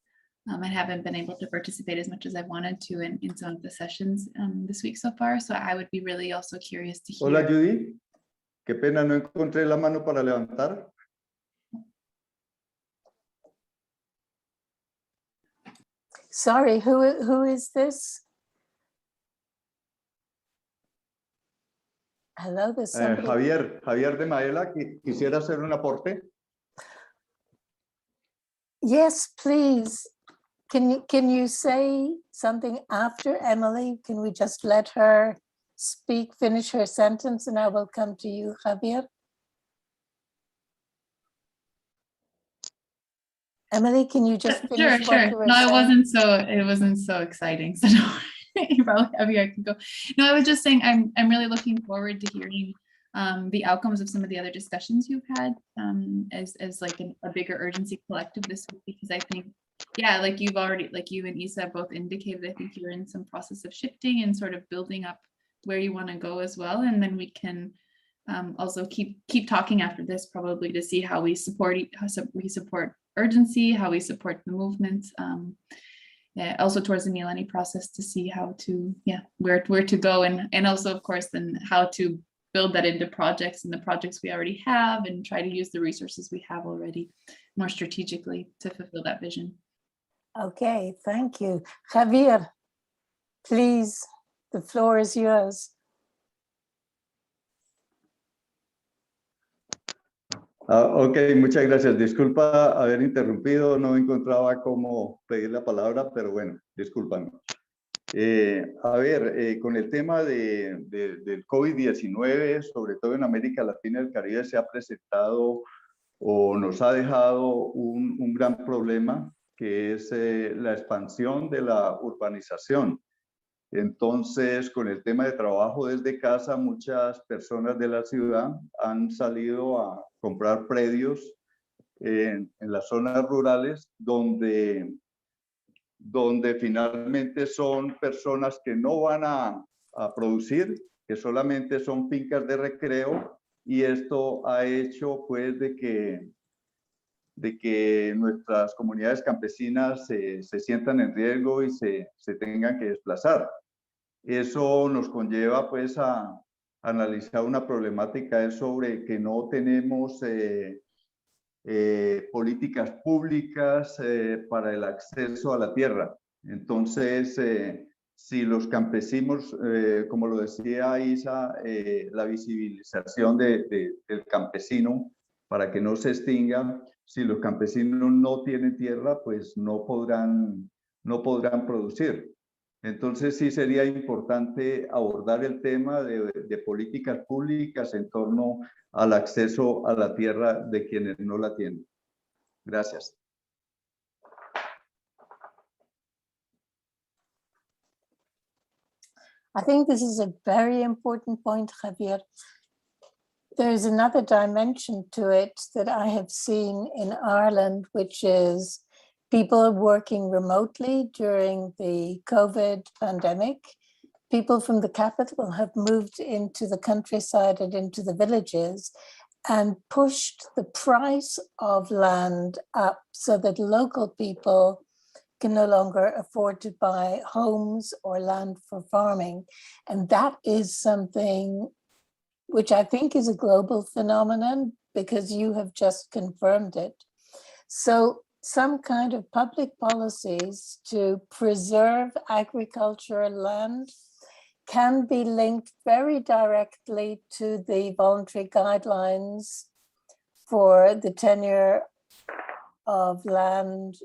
I haven't been able to participate as much as I wanted to in some of the sessions this week so far. So I would be really also curious to hear. Hola, Judy. Qué pena, no encontré la mano para levantar. Sorry, who is this? Hello, there's somebody. Javier de Maela, quisiera hacer un aporte. Yes, please. Can you say something after Emily? Can we just let her speak, finish her sentence, and I will come to you, Javier? Emily, can you just finish what you were No, saying? it wasn't so exciting. So no, Javier, I can go. No, I was just saying I'm really looking forward to hearing the outcomes of some of the other discussions you've had as like a bigger urgency collective this week, because I think, yeah, like you and Isa both indicated, I think you're in some process of shifting and sort of building up where you want to go as well. And then we can also keep talking after this, probably, to see how we support urgency, how we support the movement, also towards the Nyeleni process, to see how to, where to go, and also, of course, then how to build that into projects and the projects we already have, and try to use the resources we have already more strategically to fulfill that vision. Okay, thank you. Javier, please, the floor is yours. Ok, muchas gracias. Disculpa haber interrumpido, no encontraba cómo pedir la palabra, pero bueno, discúlpame. A ver, con el tema del COVID-19, sobre todo en América Latina y el Caribe, se ha presentado o nos ha dejado un gran problema, que es la expansión de la urbanización. Entonces, con el tema de trabajo desde casa, muchas personas de la ciudad han salido a comprar predios en las zonas rurales donde finalmente son personas que no van a producir, que solamente son fincas de recreo, y esto ha hecho pues de que nuestras comunidades campesinas se sientan en riesgo y se tengan que desplazar. Eso nos conlleva pues a analizar una problemática sobre que no tenemos políticas públicas para el acceso a la tierra. Entonces, si los campesinos, como lo decía Isa, la visibilización del campesino para que no se extinga, si los campesinos no tienen tierra, pues no podrán producir. Entonces sí sería importante abordar el tema de políticas públicas en torno al acceso a la tierra de quienes no la tienen. Gracias. I think this is a very important point, Javier. There's another dimension to it that I have seen in Ireland, which is people working remotely during the COVID pandemic. People from the capital have moved into the countryside and into the villages and pushed the price of land up so that local people can no longer afford to buy homes or land for farming. And that is something which I think is a global phenomenon, because you have just confirmed it. So some kind of public policies to preserve agricultural land can be linked very directly to the voluntary guidelines for the tenure of land,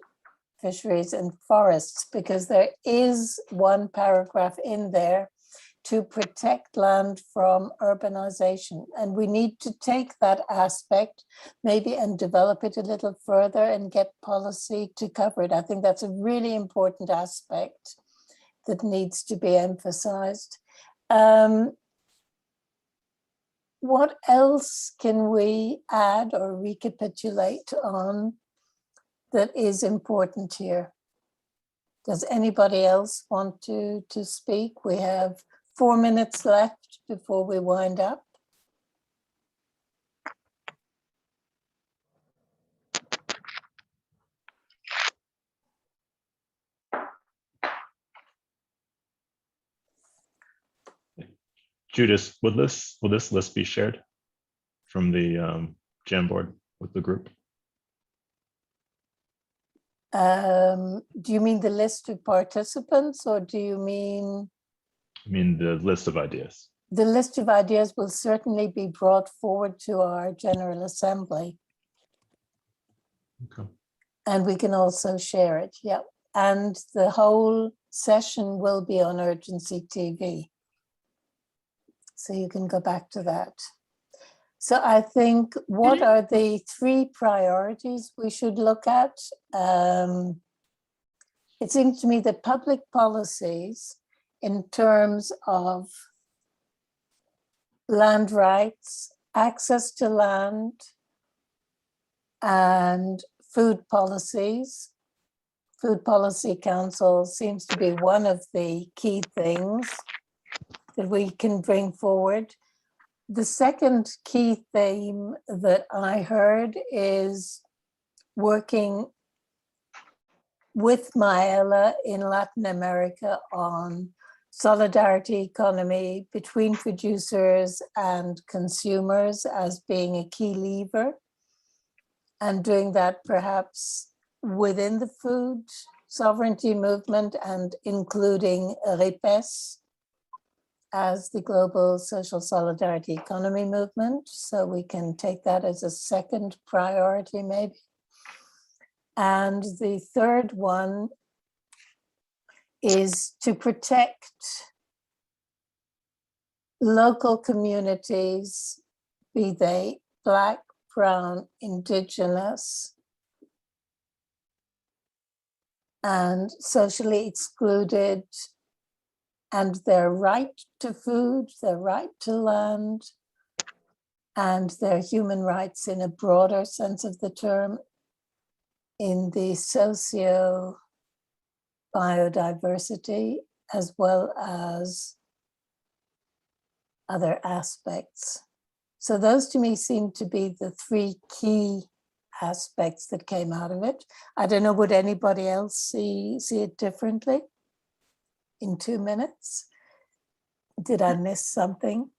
fisheries and forests, because there is one paragraph in there to protect land from urbanization. And we need to take that aspect maybe and develop it a little further and get policy to cover it. I think that's a really important aspect that needs to be emphasized. What else can we add or recapitulate on that is important here? Does anybody else want to speak? We have 4 minutes left before we wind up. Judith, will this list be shared from the Jamboard with the group? Do you mean the list of participants, or do you mean? I mean the list of ideas. The list of ideas will certainly be brought forward to our General Assembly. Okay. And we can also share it, yeah. And the whole session will be on Urgency TV. So you can go back to that. So I think, what are the 3 priorities we should look at? It seems to me that public policies in terms of land rights, access to land, and food policies. Food Policy Council seems to be one of the key things that we can bring forward. The second key theme that I heard is working with Maela in Latin America on solidarity economy between producers and consumers as being a key lever, and doing that perhaps within the food sovereignty movement and including REPES as the Global Social Solidarity Economy Movement. So we can take that as a second priority maybe. And the third one is to protect local communities, be they Black, Brown, Indigenous, and socially excluded, and their right to food, their right to land, and their human rights in a broader sense of the term, in the socio biodiversity, as well as other aspects. So those to me seem to be the three key aspects that came out of it. I don't know, would anybody else see it differently in 2 minutes? Did I miss something?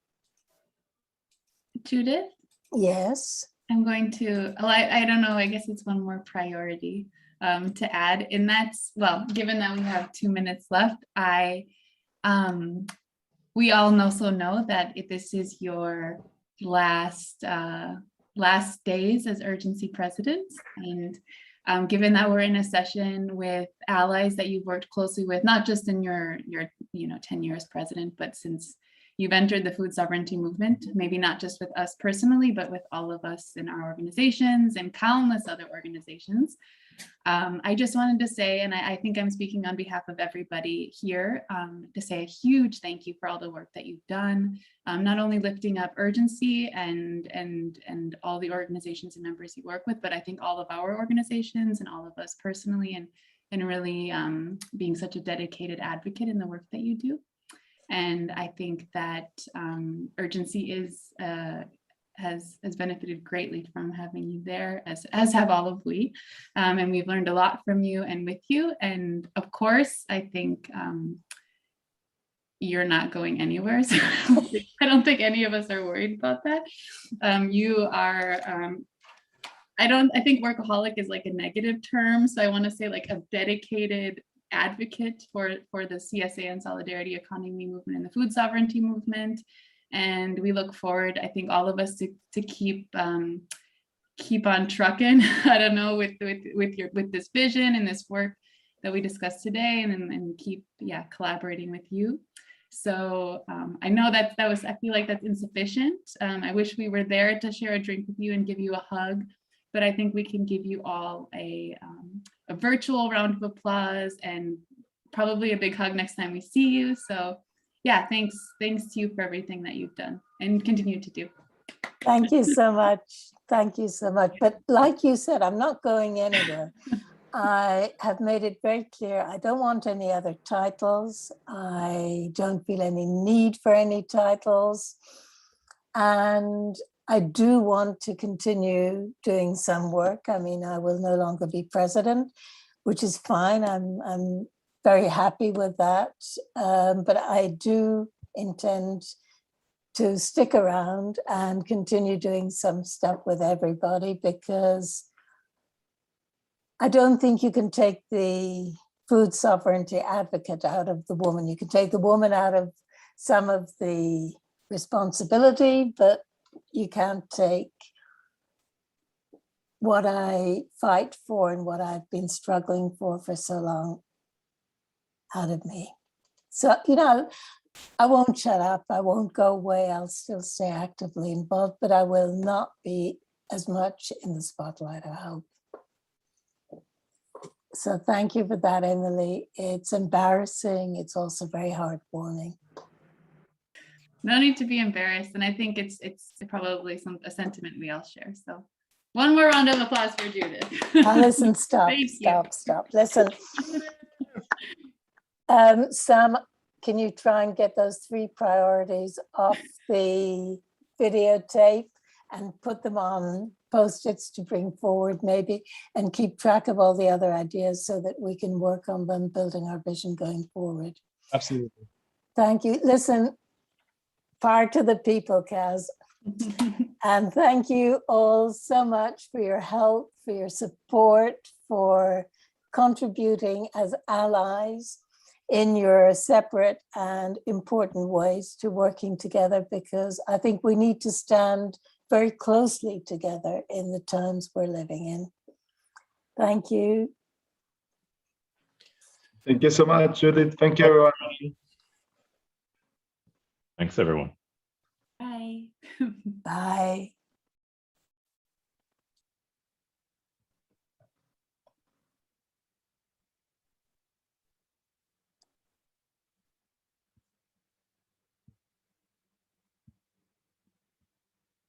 Judith, Yes. I'm going to, well, I don't know, I guess it's one more priority to add, and that's, well, given that we have 2 minutes left, we all also know that if this is your last days as urgency presidents, and given that we're in a session with allies that you've worked closely with, not just in your 10 years president, but since you've entered the food sovereignty movement, maybe not just with us personally, but with all of us in our organizations and countless other organizations. I just wanted to say, and I think I'm speaking on behalf of everybody here, to say a huge thank you for all the work that you've done, not only lifting up urgency and all the organizations and members you work with, but I think all of our organizations and all of us personally, and really being such a dedicated advocate in the work that you do. And I think that urgency has benefited greatly from having you there, as have all of we. And we've learned a lot from you and with you. And of course, I think you're not going anywhere. So I don't think any of us are worried about that. You are, I think workaholic is like a negative term. So I want to say like a dedicated advocate for the CSA and Solidarity Economy Movement and the food sovereignty movement. And we look forward, I think, all of us to keep on trucking. I don't know, with this vision and this work that we discussed today, and keep collaborating with you. So I know I feel like that's insufficient. I wish we were there to share a drink with you and give you a hug, but I think we can give you all a virtual round of applause and probably a big hug next time we see you. So yeah, thanks to you for everything that you've done and continue to do. Thank you so much. Thank you so much. But like you said, I'm not going anywhere. I have made it very clear I don't want any other titles. I don't feel any need for any titles. And I do want to continue doing some work. I mean, I will no longer be president, which is fine. I'm very happy with that. But I do intend to stick around and continue doing some stuff with everybody, because I don't think you can take the food sovereignty advocate out of the woman. You can take the woman out of some of the responsibility, but you can't take what I fight for and what I've been struggling for so long out of me. So, I won't shut up. I won't go away. I'll still stay actively involved, but I will not be as much in the spotlight, I hope. So thank you for that, Emily. It's embarrassing. It's also very heartwarming. No need to be embarrassed. And I think it's probably a sentiment we all share. So one more round of applause for Judith. Listen, stop. Listen. Sam, can you try and get those 3 priorities off the videotape and put them on Post-its to bring forward maybe, and keep track of all the other ideas so that we can work on them, building our vision going forward. Absolutely. Thank you. Listen, far to the people, Kaz. And thank you all so much for your help, for your support, for contributing as allies. in your separate and important ways to working together, because I think we need to stand very closely together in the times we're living in. Thank you. Thank you so much, Judith. Thank you, everyone. Thanks, everyone. Bye. Bye.